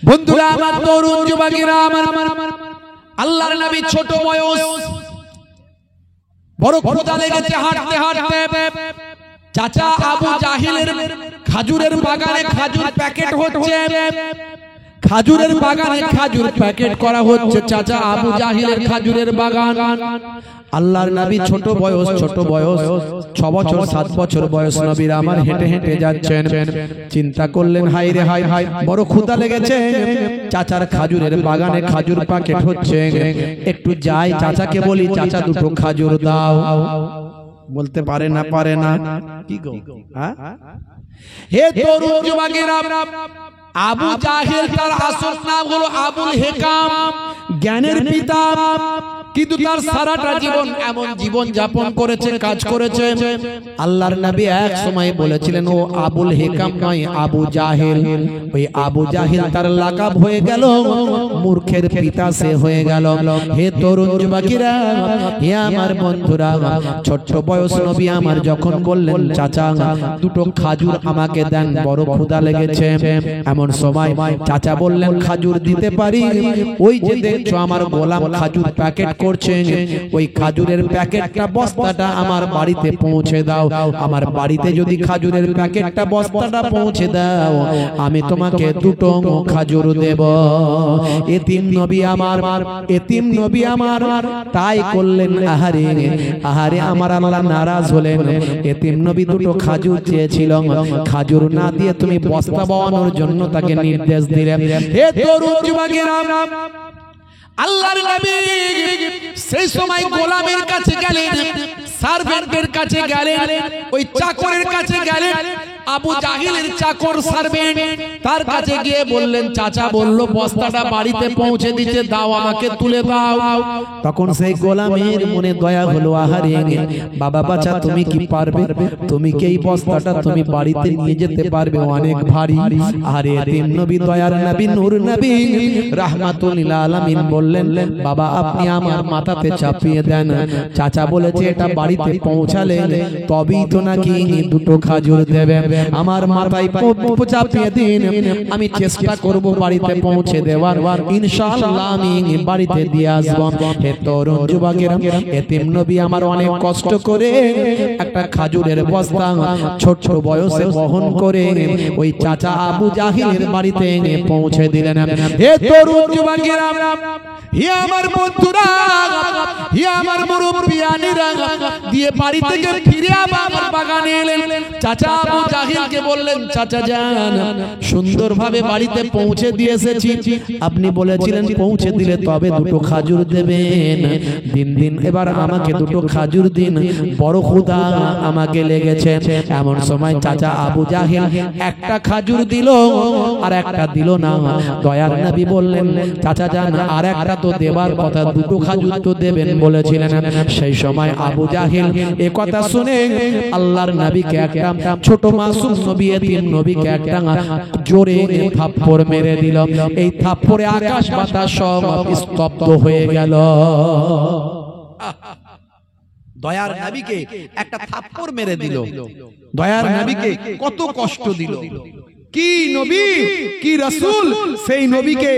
বন্ধুরা আমার, তরুণ যুবকেরা আমার, আল্লাহর নবী ছোট বয়স, বড় ক্ষুধা লেগেছে হাঁটতে হাঁটতে। চাচা আবু জাহিলের খাজুরের বাগানে খাজুর প্যাকেট হচ্ছে, খাজুরের বাগানে খাজুর প্যাকেট করা হচ্ছে। চাচা আবু জাহিলের খাজুরের বাগান। আল্লাহর নবী ছোট বয়স 6 বছর 7 বছর বয়স নবীর আমার হেঁটে হেঁটে যাচ্ছেন। চিন্তা করলেন, হাই রে হাই হাই, বড় ক্ষুধা লেগেছে। চাচার খাজুরের বাগানে খাজুর প্যাকেট হচ্ছে, একটু যাই চাচাকে বলি, চাচা দুটো খাজুর দাও। বলতে পারে না, পারে না। কি গো, হ্যাঁ? হে তরুণ যুবকেরা, আবু জাহেল তার আসল নাম হলো আবুল হেকাম, জ্ঞানের পিতা। কিন্তু তার সারাটা জীবন এমন জীবন যাপন করেছে, কাজ করেছে। আল্লাহর নবী এক সময় বলেছিলেন, ও আবুল হেকাম নয়, আবু জাহেল। ওই আবু জাহেল তার লাকাব হয়ে গেল, মূর্খের পিতা সে হয়ে গেল। হে তরুণ যুবকেরা, হে আমার বন্ধুরা, ছোট্ট বয়স নবী আমার যখন বললেন, চাচা দুটো খাজুর আমাকে দেন, বড় ক্ষুধা লেগেছে। এমন সময় চাচা বললেন, খাজুর দিতে পারি। ওই যে দেখছো আমার গোলাম খাজুর প্যাকেট করছে, ওই খাজুরের প্যাকেটটা বস্তাটা আমার বাড়িতে পৌঁছে দাও। আমার বাড়িতে যদি খাজুরের প্যাকেটটা বস্তাটা পৌঁছে দাও, আমি তোমাকে দুটো খাজুর দেব। এতিম নবী আমার, এতিম নবী আমার তাই করলেন। আহারে আহারে, আমার আল্লাহ নারাজ হলেন। এতিম নবী দুটো খাজুর চেয়েছিল, খাজুর না দিয়ে তুমি বস্তা বানানোর জন্য তাকে নির্দেশ দিলেন। হে তরুণ যুবকেরা, আল্লাহর নবী সেই সময় গোলামের কাছে গেলেন, সার্ভেন্টের কাছে গেলেন, ওই চাকরের কাছে গেলেন। আবু জাহিলের চাকর সার্ভেন্ট, তার কাছে গিয়ে বললেন, চাচা বলল বস্তাটা বাড়িতে পৌঁছে দিতে, দাও আমাকে তুলে দাও। তখন সেই গোলামের মনে দয়া হলো, আহারে বাবা বাচ্চা, তুমি কি পারবে? তুমি কি এই বস্তাটা তুমি বাড়িতে নিয়ে যেতে পারবে? অনেক ভারী। আরে এতিম নবী, দয়ার নবী, নূর নবী, রাহমাতুল লিল আলামিন বললেন, বাবা আপনি আমার মাথাতে চাপিয়ে দেন। চাচা বলেছে এটা বাড়িতে পৌঁছালে তবেই তো নাকি দুটো খাজুর দেবে। আমার মাথায় চাপিয়ে দিন, আমি চেষ্টা করব বাড়িতে পৌঁছে দেওয়ার, ইনশাআল্লাহ আমি বাড়িতে দিয়ে আসব। হে তরুণ যুবকেরা, এতিম নবী আমার অনেক কষ্ট করে একটা খাজুরের বস্তা ছোট বয়সে বহন করে ওই চাচা আবু জাহিলের বাড়িতে পৌঁছে দিলেন। হে তরুণ যুবকেরা, হে আমার বন্ধুরা, হে আমার মুরব্বিয়ানেরা, দিয়ে বাড়ি থেকে ফিরে আবার বাগানে এলেন। চাচা আবু জাহিলকে বললেন, চাচা যান, সুন্দরভাবে বাড়িতে পৌঁছে দিয়ে এসেছি। আপনি বলেছিলেন পৌঁছে দিলে তবে দুটো খাজুর দেবেন। দিন দিন এবার আমাকে দুটো খাজুর দিন, বড় ক্ষুধা আমাকে লেগেছে। এমন সময় চাচা আবু জাহিল একটা খাজুর দিল আর একটা দিল না। দয়ার নবী বললেন, চাচা যান, আর একটা তো দেবার কথা, দুটো খাজুর তো দেবেন বলেছিলেন। সেই সময় আবু জাহিল এ কথা শুনে আল্লাহর নবীকে একটা, ছোট মাসুম নবী এতিম নবীকে একটা জোরে থাপ্পড় মেরে দিল। এই থাপ্পড়ে আকাশ বাতাস সব স্তব্ধ হয়ে গেল। দয়ার নবীকে একটা থাপ্পড় মেরে দিল, দয়ার নবীকে কত কষ্ট দিল। কি নবী, কি রাসূল, সেই নবীকে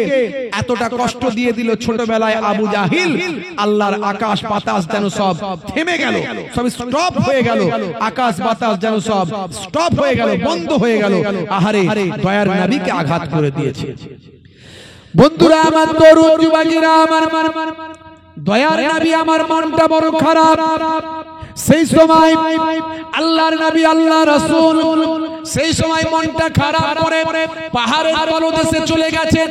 এতটা কষ্ট দিয়ে দিল ছোটবেলায় আবু জাহিল। আল্লাহর আকাশ বাতাস যেন সব থেমে গেল, সব স্টপ হয়ে গেল। আকাশ বাতাস যেন সব স্টপ হয়ে গেল, বন্ধ হয়ে গেল। আহারে, দয়ার নবীকে আঘাত করে দিয়েছে। বন্ধুরা আমার, তরুণ যুবকেরা আমার, দয়ার নবী আমার মনটা বড় খারাপ। সেই সময় আল্লাহর নবী, আল্লাহ রাসূল সেই সময় মনটা খারাপ করে পাহাড়ের তলদেশে চলে গেছেন।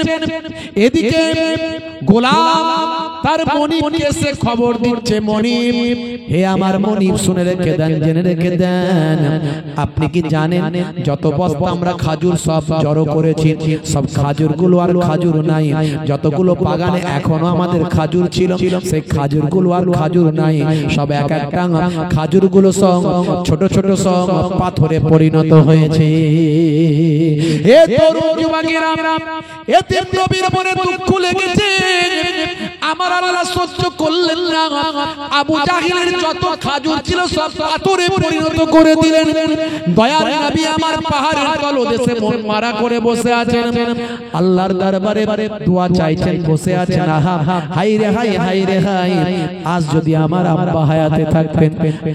এদিকে গোলাম তার মনিবকে এসে খবর দিচ্ছে, মনিব, হে আমার মনিব, শুনে রেখে দেন, জেনে রেখে দেন, আপনি কি জানেন যত বস্তা আমরা খাজুর সব জড়ো করেছি, সব খাজুরগুলো আর খাজুর নাই। যতগুলো বাগানে এখনো আমাদের খাজুর ছিল, সেই খাজুরগুলো আর খাজুর নাই। সব এক একটা খাজুরগুলো সব ছোট ছোট সব পাথরে পরিণত হয়েছে। হে তরুণ যুবকেরা, এতিম নবীর মনে দুঃখ লেগেছে। আমার আমার আল্লাহ সহ্য করলেন না, আবু জাহিলের যত খাজুর ছিল সব পাথরে পরিণত করে দিলেন। দয়ার নবী আমার পাহাড়ের তলদেশে মন মারা করে বসে আছেন, আল্লাহর দরবারে দোয়া চাইছেন, বসে আছেন। আহা হাই রে হাই, হাই রে হাই, আজ যদি আমার আব্বা হায়াতে থাকতেন,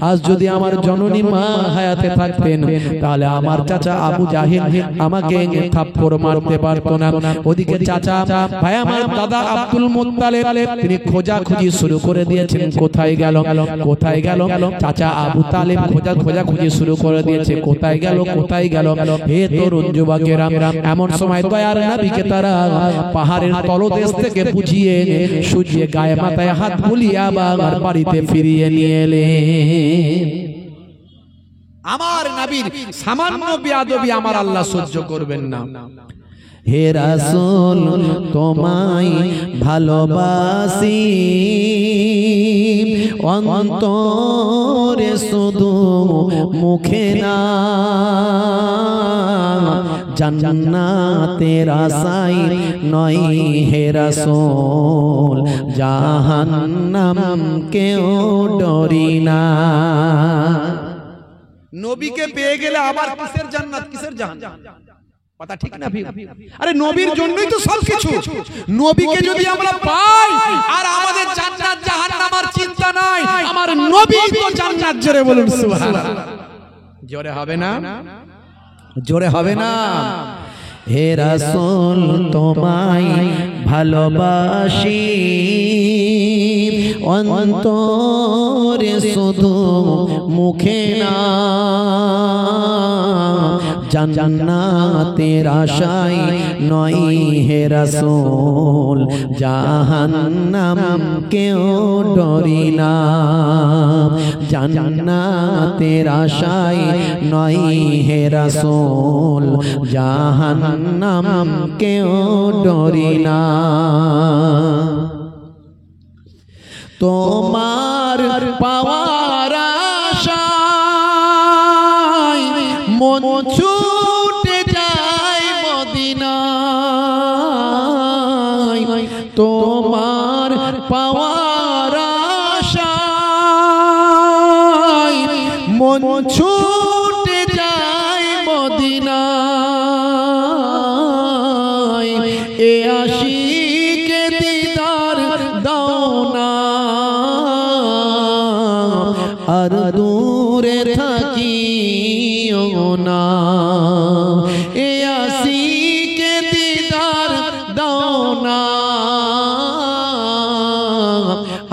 আজ যদি আমার জননী মা হায়াতে থাকতেন, তাহলে আমার চাচা আবু জাহিল আমাকে থাপ্পড় মারতে পারতো না। ওদিকে চাচা ভাই আমার দাদা আব্দুল মুত্তালিব তিনি খোঁজাখুঁজি শুরু করে দিয়েছেন, কোথায় গেল কোথায় গেল। চাচা আবু তালিব খোঁজাখুঁজি শুরু করে দিয়েছে, কোথায় গেল কোথায় গেল। হে তরুণ যুবকেরা, এমন সময় দয়ার নবীকে তারা পাহাড়ের তলদেশ থেকে বুঝিয়ে সুজিয়ে গায়ে মাথায় হাত বুলিয়ে আবার বাড়িতে ফিরিয়ে নিয়ে এলেন। আমার নবীর সামান্য বেয়াদবি আমার আল্লাহ সহ্য করবেন না। হে রাসূল তোমায় ভালোবাসি, অন্তরে শুধু মুখে না, জান্নাতের আশায় নয় হে রাসূল, জাহান্নাম কেউ ডরি না। নবীকে পেয়ে গেলে আবার কিসের জান্নাত কিসের জাহান্নাম, কথা ঠিক না? আরে নবীর জন্যই তো সবকিছু। নবীকে যদি আমরা পাই আর আমাদের জান্নাত জাহান্নাম আর চিন্তা নাই, আমার নবী তো জান্নাত। জোরে বলুন সুবহানাল্লাহ। জোরে হবে না? জোরে হবে না? হে রাসূল তোমায় ভালোবাসি, অন্তরে শুধু মুখে না, জান্নাতের আশায় নয় হে রাসূল, জাহান্নাম কেউ ডরি না, জান্নাতের আশায় নয় হে রাসূল, জাহান্নাম কেউ ডরি না। তোমার পাওয়ার আশায় মন ছুটে যায় মদিনায়, তোমার পাওয়ার আশায় মন ছুটে যায় মদিনায়, এ আশিকে দিদার দাও না, আর দূরে থাকিও না, এ আশিকে দিদার দাও না,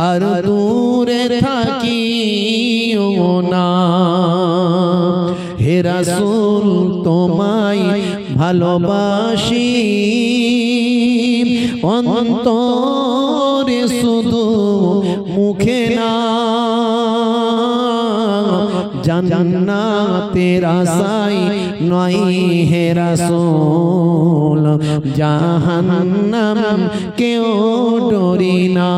আর দূরে থাকিও না। হে রাসূল তোমায় ভালোবাসি, অন্তরে শুধু মুখে না, জান্নাতের আশায় নয় হে রাসূল, জাহান্নাম কেউ ডরি না,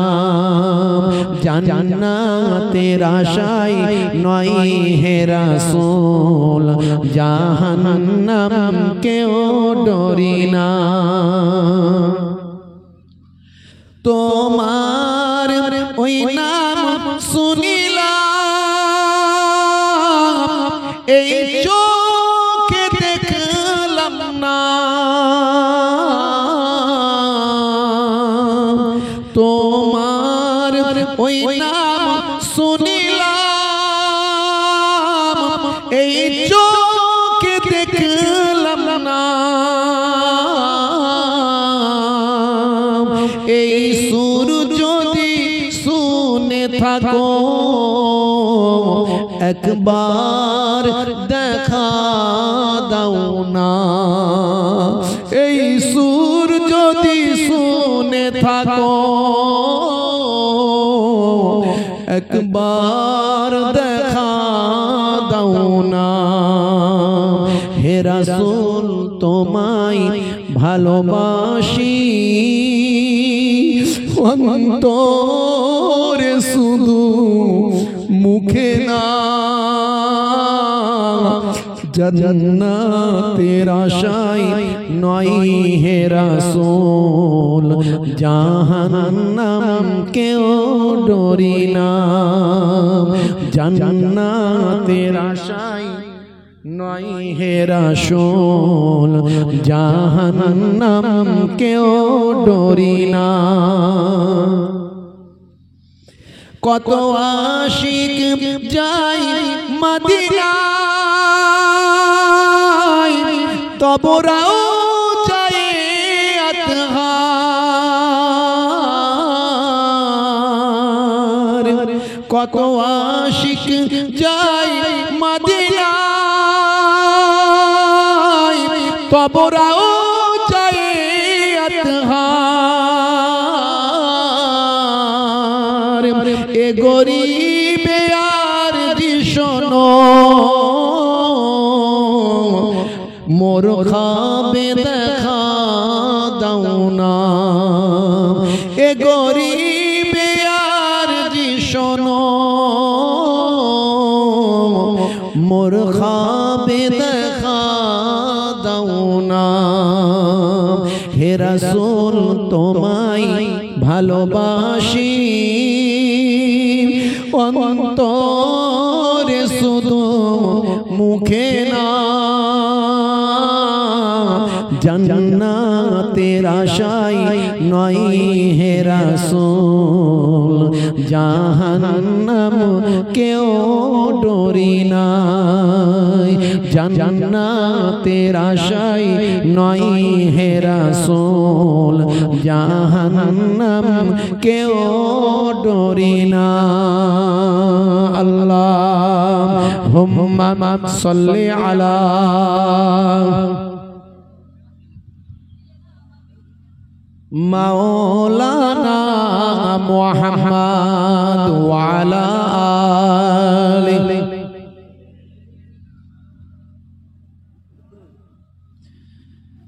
জান্নাতের আশায় নয় হে রাসূল, জাহান্নাম কেউ ডরি না। তোমার ওই নাম শুনিলাম, এই চোখে দেখলাম না, তোমার ওই নাম শুনিলাম, এই চোখে দেখলাম না, এই সুর যদি শুনে থাকো একবার দেখা দাও না, এই সুর যদি শুনে থাকো একবার দেখা দাও না। হে রাসূল তোমায় ভালোবাসি, অন্তরে শুধু মুখে না, জান্নাতের আশায় নয় হে রাসূল জাহান্নাম কেউ ডরি না জান্নাতের আশায় নয় হে রাসূল জাহান্নাম কেউ ডরি না কত আশিক যায় মদিনায় তবরাও যায় আতহার কত আশিক যায় মদিনায় তবরাও যায় আতহার এ গরিবে আর শোনো মোর খাবে দেখা দাও না এ গরিবে আর শোনো মোর খাবে দেখা দাও না হে রাসূল তোমায় ভালোবাসি অন্তরে শুধু মুখে না জান্নাতের আশায় নয় হে রাসূল জাহান্নাম কেউ ডরি না জান্নাতের আশায় নয় হে রাসূল জাহান্নাম কেউ ডরি না আল্লাহুম্মা সাল্লি আলা মাওলানা মুহাম্মদ ওয়া আলা আলিহি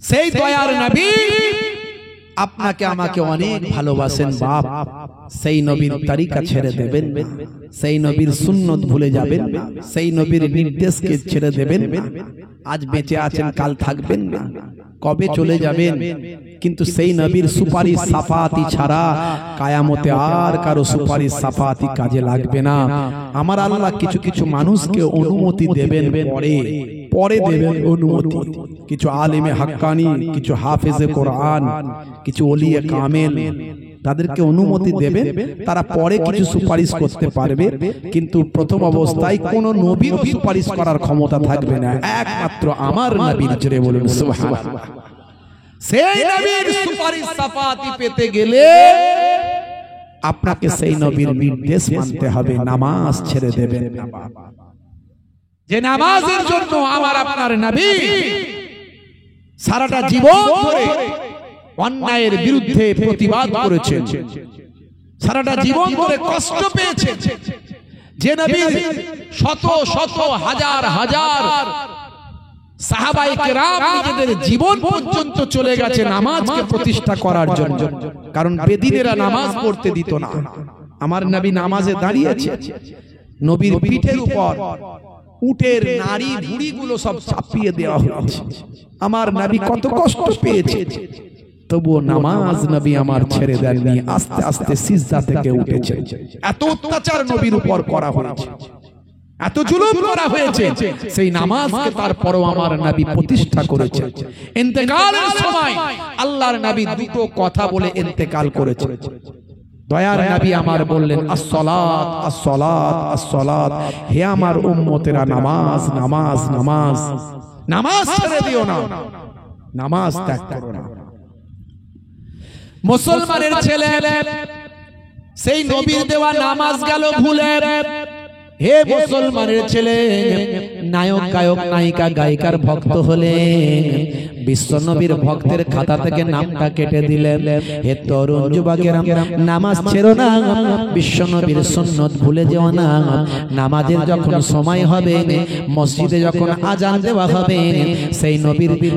সেই দয়ার নবী আপনাকে আমাকে অনেক ভালোবাসেন বাপ সেই নবীর তরিকা ছেড়ে দেবেন সেই নবীর সুন্নত ভুলে যাবেন সেই নবীর নির্দেশকে ছেড়ে দেবেন আজ বেঁচে আছেন কাল থাকবেন না কবে চলে যাবেন কিন্তু সেই নবীর সুপারিশ সাফাতি ছাড়া কিয়ামতে আর কারো সুপারিশ সাফাতি কাজে লাগবে না আমার আল্লাহ কিছু কিছু মানুষকে অনুমতি দেবেন পরে দেবেন অনুমতি কিছু আলেমে হাক্কানি কিছু হাফেজে কোরআন কিছু ওলিয়ে কামেল তাদেরকে অনুমতি দেবেন তারা পরে কিছু সুপারিশ করতে পারবে কিন্তু প্রথম অবস্থায় কোন নবীর সুপারিশ করার ক্ষমতা থাকবে না একমাত্র আমার নবীর জোরে বলুন সুবহানাল্লাহ সেই নবীর সুপারিশ সাফাতি পেতে গেলে আপনাকে সেই নবীর নির্দেশ মানতে হবে নামাজ ছেড়ে দেবেন না যে নামাজের জন্য আমার আপনার নবী সারাটা জীবন ধরে অন্যায়ের বিরুদ্ধে প্রতিবাদ করেছেন সারাটা জীবন ধরে কষ্ট পেয়েছেন যে নবী শত শত হাজার হাজার সাহাবায়ে কেরাম নিজেদের জীবন পর্যন্ত চলে গেছে নামাজকে প্রতিষ্ঠা করার জন্য কারণ বেদিনেরা নামাজ পড়তে দিত না আমার নবী নামাজে দাঁড়িয়েছে নবীর পিঠের উপর উটের নাড়ি ভুঁড়িগুলো সব চাপিয়ে দেওয়া হয়েছে আমার নবী কত কষ্ট পেয়েছে তবুও নামাজ নবী আমার ছেড়ে দেননি আস্তে আস্তে সিজদা থেকে উঠেছে এত অত্যাচার নবীর উপর করা হয়েছে এত জুলুম করা হয়েছে সেই নামাজকে তারপরও আমার নবী প্রতিষ্ঠা করেছেন ইন্তেকালের সময় আল্লাহর নবী দুটো কথা বলে ইন্তেকাল করেছেন দয়ার নবী আমার বললেন আসসালাত আসসালাত আসসালাত হে আমার উম্মতেরা নামাজ নামাজ নামাজ নামাজ ছেড়ে দিও না নামাজ ত্যাগ করো না মুসলমানের ছেলে সেই নবীর দেওয়া নামাজ গেল ভুলে হে মুসলমানের ছেলে নায়ক গায়ক নায়িকা গায়িকার ভক্ত হলে বিশ্ব নবীর ভক্তের খাতা থেকে নামটা কেটে দিলেন হে তরুণ যুবকেরা নামাজ ছেড়ো না বিশ্ব নবীর সুন্নত ভুলে যেও না নামাজের যখন সময় হবে মসজিদে যখন আজান দেওয়া হবে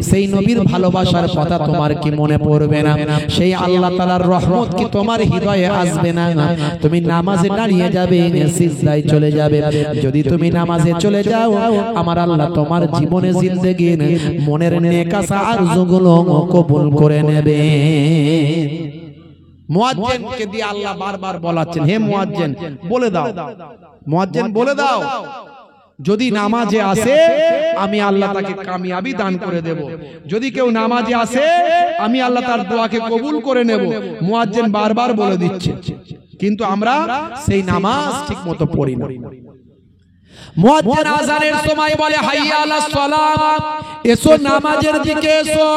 সেই নবীর ভালোবাসার কথা তোমার কি মনে পড়বে না সেই আল্লাহ তাআলার রহমত কি তোমার হৃদয়ে আসবে না তুমি নামাজে দাঁড়িয়ে যাবে সিজদায় চলে যাবে যদি তুমি নামাজে চলে যাও আমার আল্লাহ তোমার জীবনে জিন্দেগির মনের নেক আশা আরজুগুলো কবুল করে নেবে। মুয়াজ্জিনকে দিয়ে আল্লাহ বারবার বলাচ্ছেন, হে মুয়াজ্জিন বলে দাও, মুয়াজ্জিন বলে দাও, যদি নামাজে আসে আমি আল্লাহ তাকে কামিয়াবি দান করে দেব। যদি কেউ নামাজে আসে আমি আল্লাহ তার দোয়াকে কবুল করে নেব। মুয়াজ্জিন বারবার বলে দিচ্ছে, কিন্তু আমরা সেই নামাজ ঠিকমতো পড়ি না। মুয়াজ্জিন আযানের সময় বলে হাইয়া আলাস সালাত, এসো নামাজের দিকে এসো,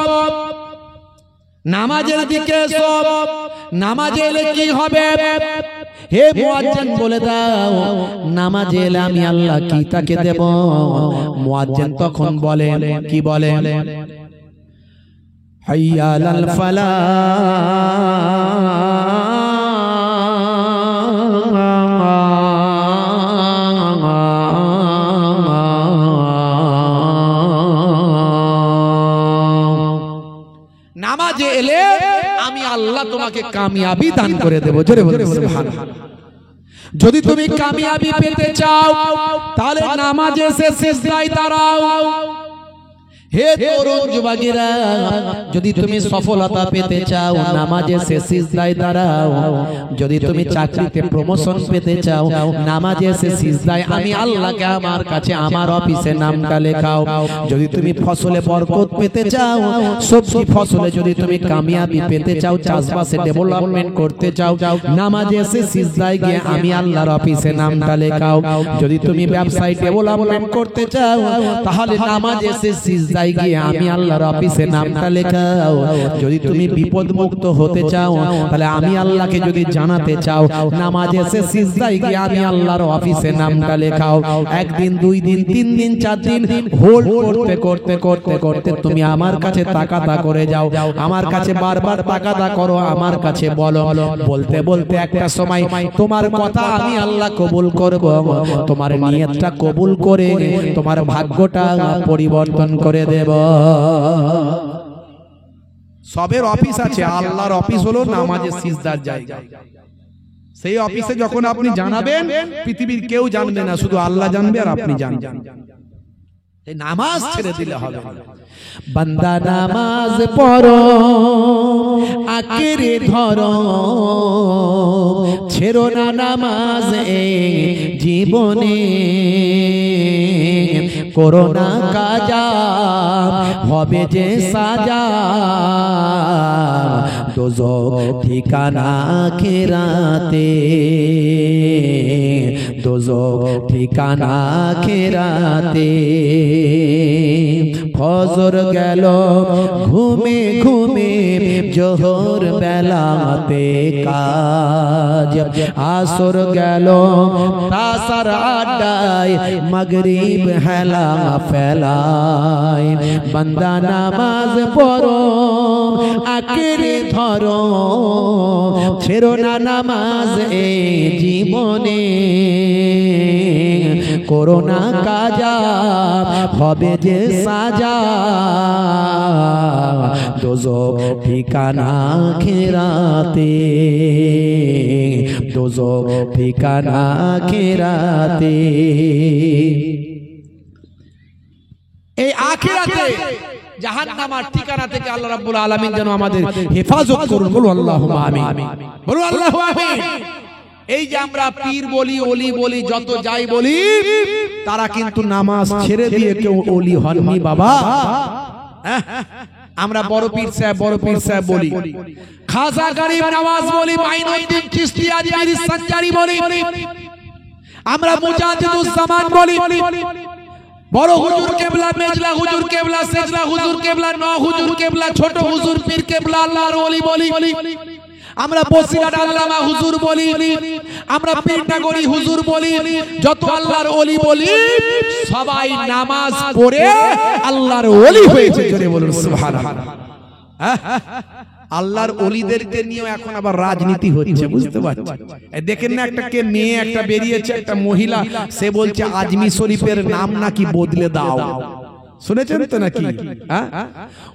নামাজের দিকে এসো। নামাজে এলে কি হবে? হে মুয়াজ্জিন বলে দাও, নামাজে এলে আমি আল্লাহ কি তাকে দেব? মুয়াজ্জিন তখন বলে, কি বলে? হাইয়া আলাল ফালাহ, নামাজে এলে আমি আল্লাহ তোমাকে কামিয়াবি দান করে দেব। জোরে বলুন সুবহানাল্লাহ। যদি তুমি কামিয়াবি পেতে চাও তাহলে নামাজে এসে সিজদায় দাঁড়াও। হে তরুণ যুবকেরা, যদি তুমি সফলতা পেতে চাও নামাজে এসে সিজদায় দাঁড়াও। যদি তুমি চাকরিতে প্রমোশন পেতে চাও নামাজে এসে সিজদায় আমি আল্লাহকে আমার কাছে আমার অফিসে নামটা লেখাও। যদি তুমি ফসলে বরকত পেতে চাও, সবজি ফসলে যদি তুমি কামিয়াবি পেতে চাও, চাষবাসে ডেভেলপমেন্ট করতে চাও, নামাজে এসে সিজদায় গিয়ে আমি আল্লাহর অফিসে নামটা লেখাও। যদি তুমি ব্যবসায় ডেভেলপমেন্ট করতে চাও তাহলে নামাজে এসে সিজদায় গিয়ে আমি আল্লাহর অফিসে নামটা লেখাও। যদি তুমি বিপদ মুক্ত হতে চাও তাহলে আমি আল্লাহকে যদি জানাতে চাও নামাজে এসে সিজদায় গিয়ে আমি আল্লাহর অফিসে নামটা লেখাও। একদিন, দুই দিন, তিন দিন, চার দিন হোল্ড করতে করতে করতে করতে তুমি আমার কাছে তাকাতা করে যাও, আমার কাছে বারবার তাকাতা করো, আমার কাছে বলো, বলতে বলতে একটা সময় তোমার কথা আমি আল্লাহ কবুল করব। তোমার নিয়তটা কবুল করে তোমার ভাগ্যটা পরিবর্তন করে দেব। সবের অফিস আছে, আল্লাহর অফিস হলো নামাজে সিজদার জায়গা। সেই অফিসে যখন আপনি জানাবেন পৃথিবীর কেউ জানবে না, শুধু আল্লাহ জানবে আর আপনি জানবেন। এই নামাজ ছেড়ে দিলে হবে না। বান্দা নামাজ পড়ো আঁকড়ে ধরো, ছেড়ো না নামাজ এই জীবনে। করোনা কাজা হবে যে সাজা, দোজখ ঠিকানা আখিরাতে, দোজখ ঠিকানা আখিরাতে। ফজর গেল ঘুমে ঘুমে, জোহর বেলাতে কাজ, আসর গেল তাসার আড্ডায়, মাগরিব হেলা ফেলায়। বান্দা নামাজ পড়ো আঁকড়ে ধরো, ছেড়ো না নামাজ এই জীবনে। করোনা কাজা হবে যে সাজা, দোজখ ঠিকানা আখিরাতে, দোজখ ঠিকানা আখিরাতে। এই আখিরাতে জাহান্নামের ঠিকানা থেকে আল্লাহ রাব্বুল আলামিন যেন আমাদের হেফাজত করুন। বলুন আল্লাহুম্মা আমিন, বলুন আল্লাহু আমিন। এই যে আমরা পীর বলি, ওলি বলি, যত যাই বলি, তারা কিন্তু নামাজ ছেড়ে দিয়ে কেউ ওলি হননি বাবা। আমরা বড় পীর সাহেব, বড় পীর সাহেব বলি, খাজা গরিব নওয়াজ বলি, মাইনুদ্দিন চিশতি আজমিরি সঞ্জারি বলি, আমরা মুজাদ্দিদুজ জামান বলি, বড় হুজুর কেবলা, মেজলা হুজুর কেবলা, সেজলা হুজুর কেবলা, ন হুজুর কেবলা, ছোট হুজুর পীর কেবলা, আল্লাহর ওলি বলি, আমরা বসিরাট আল্লামা হুজুর বলি, আমরা পীরনগরী হুজুর বলি, যত আল্লাহর ওলি বলি, সবাই নামাজ পড়ে আল্লাহর ওলি হয়েছে। জোরে বলুন সুবহানাল্লাহ। আল্লাহর ওলিদেরকে নিয়ে এখন আবার রাজনীতি হচ্ছে, বুঝতে পারছেন? দেখেন না, একটা কে মেয়ে একটা বেরিয়েছে, একটা মহিলা, সে বলছে আজমি শরীফের নাম নাকি বদলে দাও। শুনেছেন তো নাকি?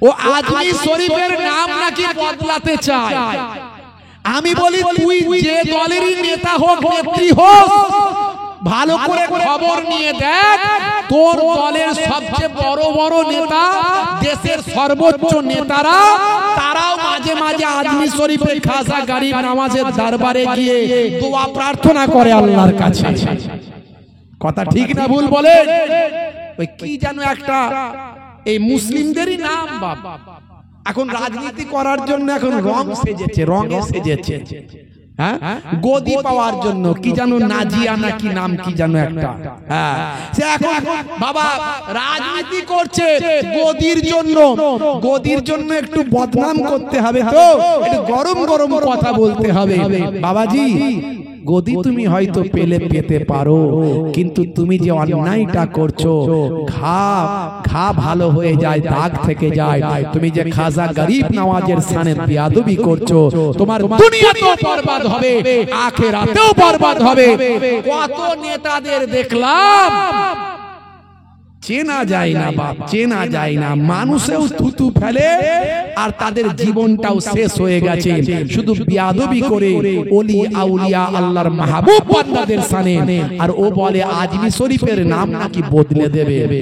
ও আজমি শরীফের নাম নাকি বদলাতে চায়। আমি বলি তুই যে দলেরই নেতা হোক, নেত্রী হোক, ভালো করে খবর নিয়ে দেখ, তোর দলের সবচেয়ে বড় বড় নেতা, দেশের সর্বোচ্চ নেতারা, তারাও মাঝে মাঝে আজমি শরীফে খাজা গরিব নওয়াজের দরবারে গিয়ে দোয়া প্রার্থনা করে আল্লাহর কাছে। কথা ঠিক না ভুল বলে? ওই কি জানো একটা এই মুসলিমদেরই নাম বাবা, এখন রাজনীতি করার জন্য এখন রং সেজেছে, রঙে সেজেছে, হ্যাঁ, গদি পাওয়ার জন্য কি জানো নাজিয়া নাকি নাম কি জানো একটা, হ্যাঁ, সে এখন বাবা রাজনীতি করছে গদির জন্য, গদির জন্য একটু বদনাম করতে হবে তো, একটু গরম গরম কথা বলতে হবে। বাবাজি, গদি তুমি হয়তো পেলে পেতে পারো, কিন্তু তুমি যে অন্যায়টা করছো, ঘা ভালো হয়ে যায়, দাগ থেকে যায়। তুমি যে খাজা গরিব নওয়াজের সানে বেয়াদবি করছো, তোমার দুনিয়াতেও বরবাদ হবে, আখিরাতেও বরবাদ হবে। কত নেতাদের দেখলাম চেনা যায় না বাপ, চেনা যায় না, মানুষেও থুতু ফেলে আর তাদের জীবনটাও শেষ হয়ে গেছে শুধু বেয়াদবি করে ওলি আউলিয়া আল্লাহর মাহবুব বান্দাদের সানে। আর ও বলে আজমি শরীফের নাম নাকি বদলে দেবে।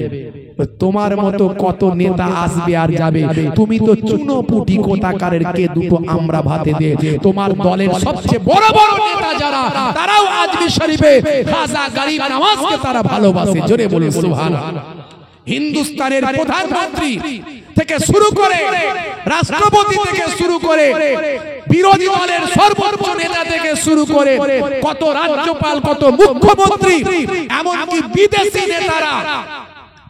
তোমার মতো কত নেতা আসবে আর যাবে, তুমি তো চুনোপুটি কোটাকারের কে দুটো আমরা ভাতে দে। তোমার দলের সবচেয়ে বড় বড় নেতা যারা, তারাও আজমি শরীফে খাজা গরিব নওয়াজকে তারা ভালোবাসে। জোরে বলে সুবহানাল্লাহ। হিন্দুস্তানের প্রধানমন্ত্রী থেকে শুরু করে, রাষ্ট্রপতি থেকে শুরু করে, বিরোধী দলের সর্বোচ্চ নেতা থেকে শুরু করে, কত রাজ্যপাল, কত মুখ্যমন্ত্রী, এমনকি বিদেশি নেতারা,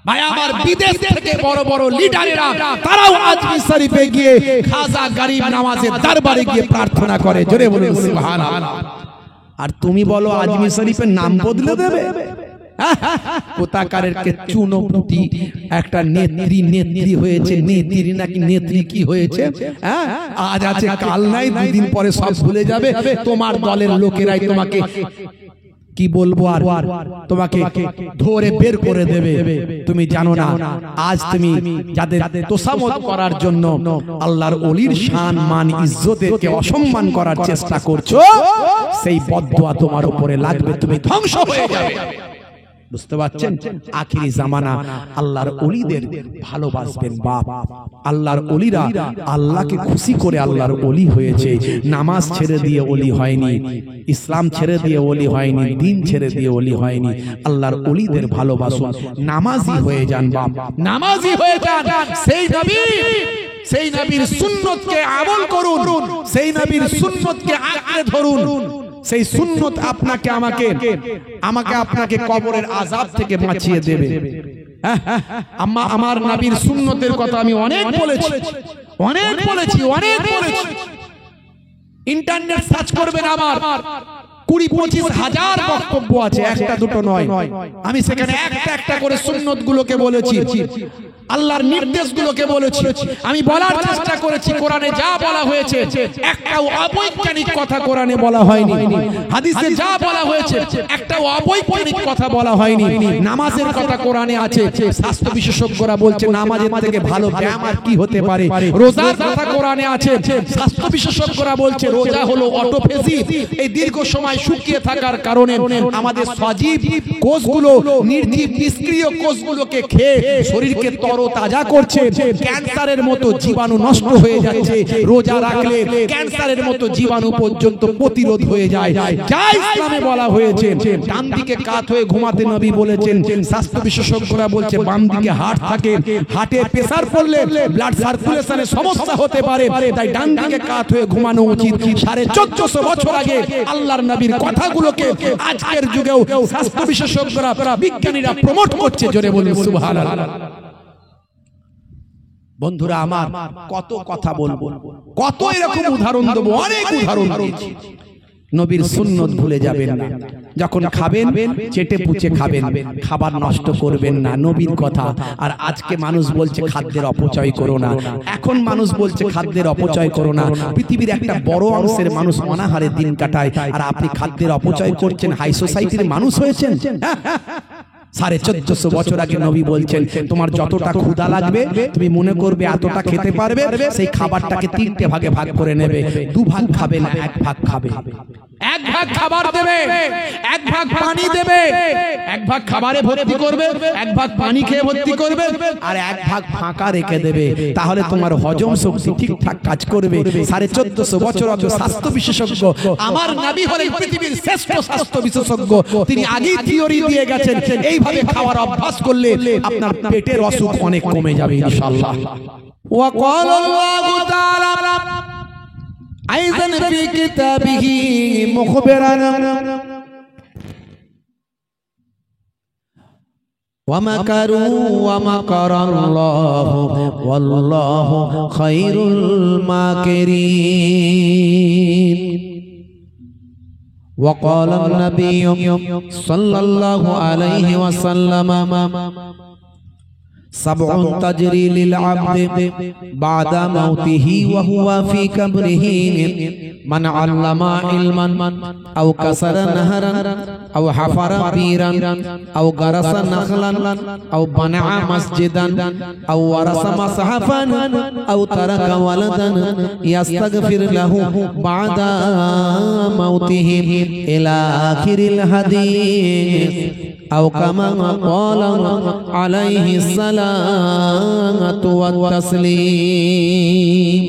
ভাই আমার বিদেশ থেকে বড় বড় লিডারেরা, তারাও আজমি শরীফে গিয়ে খাজা গরিব নওয়াজের দরবারে গিয়ে প্রার্থনা করে। জোরে বলুন সুবহানাল্লাহ। আর তুমি বলো আজমি শরীফের নাম বদলে দেবে? কোথাকারের কে চুনোপুটি একটা নেত্রী, নেত্রী হয়েছে, নেত্রী নাকি নেত্রী কি হয়েছে, আজ আছে কাল নাই, দুদিন পরে সব ভুলে যাবে। তোমার দলের লোকেরাই তোমাকে কি বলবো আর তোমাকে ধরে বের করে দেবে। তুমি জানো না আজ তুমি যাদের তোষামত করার জন্য আল্লাহর ওলির শান মান ইজ্জতকে অসম্মান করার চেষ্টা করছো, সেই বদদুয়া তোমার উপরে লাগবে, তুমি ধ্বংস হয়ে যাবে। বুঝতে পারছেন? আখিরি জামানা আল্লাহর ওলিদের ভালোবাসবেন বাপ। আল্লাহর ওলিরা আল্লাহকে খুশি করে আল্লাহর ওলি হয়েছে। নামাজ ছেড়ে দিয়ে ওলি হয়নি, ইসলাম ছেড়ে দিয়ে ওলি হয়নি, দিন ছেড়ে দিয়ে ওলি হয়নি। আল্লাহর ওলিদের ভালোবাসুন, নামাজি হয়ে যান বাপ, নামাজি হয়ে যান। সেই নবীর সুন্নতকে আমল করুন, সেই নবীর সুন্নতকে আঁকড়ে ধরুন। সেই সুন্নত আপনাকে আপনাকে কবরের আযাব থেকে বাঁচিয়ে দেবে। আমার নবীর সুন্নতের কথা আমি অনেক বলেছি। ইন্টারনেট সার্চ করবেন, আমার 20-25 হাজার বক্তব্য আছে, একটা দুটো নয়। আমি সেখানে একটা একটা করে সুন্নত গুলোকে বলেছি, আল্লাহর নির্দেশগুলোকে বলেছি। আমি বলার চেষ্টা করেছি কোরআনে যা বলা হয়েছে একটাও অবৈজ্ঞানিক কথা কোরআনে বলা হয়নি, হাদিসে যা বলা হয়েছে একটাও অবৈজ্ঞানিক কথা বলা হয়নি। নামাজের কথা কোরআনে আছে, স্বাস্থ্য বিশেষজ্ঞরা বলছে নামাজের থেকে ভালো ব্যায়াম আর কি হতে পারে। রোজার কথা কোরআনে আছে, স্বাস্থ্য বিশেষজ্ঞরা বলছে রোজা হলো অটোফেজি, এই দীর্ঘ সময় শুকিয়ে থাকার কারণে আমাদের সজীব কোষগুলো নির্জীব নিষ্ক্রিয় কোষগুলোকে খেয়ে শরীরকে তাজা করছে। ক্যান্সারের মতো জীবাণু নষ্ট হয়ে যাচ্ছে, রোজা রাখলে ক্যান্সারের মতো জীবাণু পর্যন্ত প্রতিরোধ হয়ে যায়। যা ইসলামে বলা হয়েছে, ডান দিকে কাত হয়ে ঘুমাতে নবী বলেছেন। স্বাস্থ্য বিশেষজ্ঞরা বলছে বাম দিকে হার্ট থাকে, হার্টে প্রেসার পড়লে ব্লাড সার্কুলেশনে সমস্যা হতে পারে, তাই ডান দিকে কাত হয়ে ঘুমানো উচিত। 1450 বছর আগে আল্লাহর নবীর কথাগুলোকে আজকের যুগেও স্বাস্থ্য বিশেষজ্ঞরা, বিজ্ঞানীরা প্রমোট করছে। জোরে বলুন সুবহানাল্লাহ। বন্ধুরা আমার, কত কথা বলবো, কত এরকম উদাহরণ দেবো, অনেক উদাহরণ দিয়েছি। নবীর সুন্নত ভুলে যাবেন না। যখন খাবেন চেটে পুচে খাবেন, খাবার নষ্ট করবেন না, নবীর কথা। আর আজকে মানুষ বলছে খাদ্যের অপচয় করো না। এখন মানুষ বলছে খাদ্যের অপচয় করো না। পৃথিবীর একটা বড় অংশের মানুষ অনাহারে দিন কাটায়, আর আপনি খাদ্যের অপচয় করছেন। হাই সোসাইটির মানুষ হয়েছেন। 1450 বছর আগে নবী বলছেন তোমার যতটা ক্ষুধা লাগবে তুমি মনে করবে এতটা খেতে পারবে, সেই খাবারটাকে 3টে ভাগে ভাগ করে নেবে। 2 ভাগ খাবে না, 1 ভাগ খাবে। এক ভাগ খাবার দেবে, এক ভাগ পানি দেবে, এক ভাগ খাবারে ভর্তি করবে, এক ভাগ পানি খেয়ে ভর্তি করবে, আর এক ভাগ ফাঁকা রেখে দেবে। তাহলে তোমার হজম শক্তি ঠিকঠাক কাজ করবে। 1450 বছর আগে স্বাস্থ্য বিশেষজ্ঞ আমার নবী হলেন পৃথিবীর শ্রেষ্ঠ স্বাস্থ্য বিশেষজ্ঞ। তিনি আগেই থিওরি দিয়ে গেছেন এইভাবে খাওয়ার অভ্যাস করলে আপনার পেটের অসুখ অনেক কমে যাবে ইনশাআল্লাহ। ওয়া ক্বালা আল্লাহু তাআলা أيضا في كتابه مخبرا ومكروا ومكر الله والله خير الماكرين وقال النبي صلى الله عليه وسلم سبع تجري للعبد بعد موته وهو في قبره من علم علما أو كسر نهرا أو حفر بيرا أو غرس نخلا أو بنى مسجدا أو ورث مصحفا أو ترك ولدا يستغفر له بعد موته إلى آخر الحديث أو كما قال عليه الصلاة والتسليم.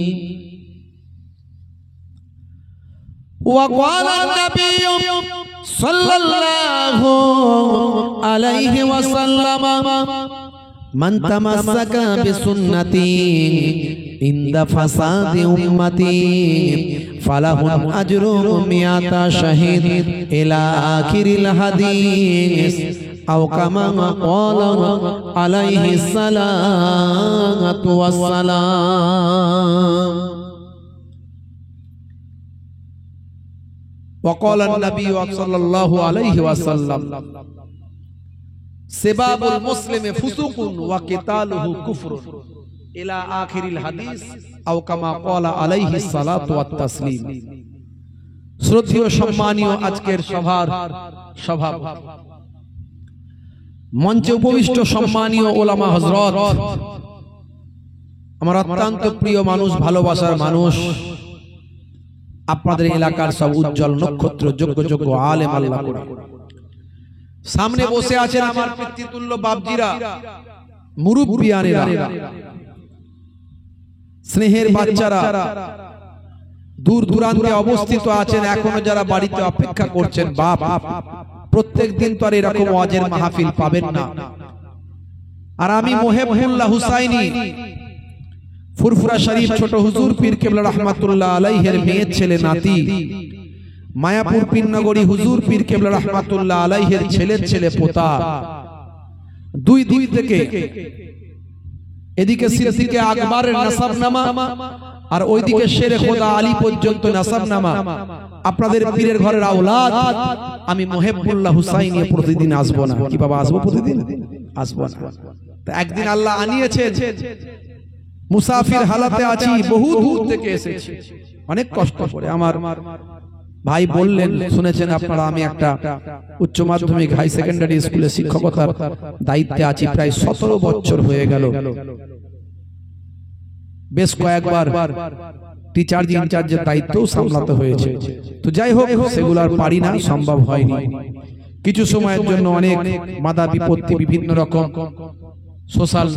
وقال النبي صلى الله عليه وسلم من تمسك بسنتي عند فساد أمتي فله أجر 100 شهيد إلى آخر الحديث أو كما قال عليه الصلاة والسلام. وقال النبي صلى الله عليه وسلم سباب المسلم فسوق وقتاله كفر إلى آخر الحديث أو كما قال عليه الصلاة والتسليم. শ্রদ্ধেয় সম্মানীয় আজকের সভার সভাপতি, মঞ্চে উপবিষ্ট সম্মানীয় ওলামা হযরত, আমার অত্যন্ত প্রিয় মানুষ, ভালোবাসার মানুষ, আপনাদের এলাকার সব উজ্জ্বল নক্ষত্র, যোগ্য যোগ্য আলেম আল্লাহ করে সামনে বসে আছেন আমার পিতৃতুল্য বাপজিরা, মুরব্বিয়ানেরা, স্নেহের বাচ্চারা, দূর দূরান্তে অবস্থিত আছেন, এখনো যারা বাড়িতে অপেক্ষা করছেন। বাপ, প্রত্যেক দিন তো আর এরকম ওয়াজের মাহফিল পাবেন না। আর আমি মোহেবুল্লাহ হুসাইনি, ফুরফুরা শরীফ ছোট হুজুর পীর কেবলা রহমাতুল্লাহ আলাইহির মেয়ের ছেলে নাতি, মায়াপুর পীরনগরী হুজুর পীর কেবলা রহমাতুল্লাহ আলাইহির ছেলের ছেলে পোতা, দুই দিক থেকে, এদিকে সিদ্দিকে আকবরের নাসাবনামা আর ওইদিকে শেরে খোদা আলী পর্যন্ত নাসাবনামা, আপনাদের পীরের ঘরের আওলাদ। আমি মোহেবুল্লাহ হুসাইনি প্রতিদিন আসবো না। কি বাবা আসবো? প্রতিদিন আসবো না। তো একদিন আল্লাহ আনিয়েছেন, মুসাফির হালাতে আছি, বহু দূর থেকে এসেছি, অনেক কষ্ট করে। আমার ভাই বললেন, শুনেছেন আপনারা, আমি একটা উচ্চ মাধ্যমিক হাই সেকেন্ডারি স্কুলে শিক্ষকতার দায়িত্বে আছি, প্রায় 17 বছর হয়ে গেল। বেশ কয়েকবার টিচার ইনচার্জের দায়িত্বও সামলাতে হয়েছে। তো যাই হোক, সেগুলো আর পারি না, সম্ভব হয়নি। কিছু সময়ের জন্য অনেক বাধা বিপত্তি, বিভিন্ন রকম সোশ্যাল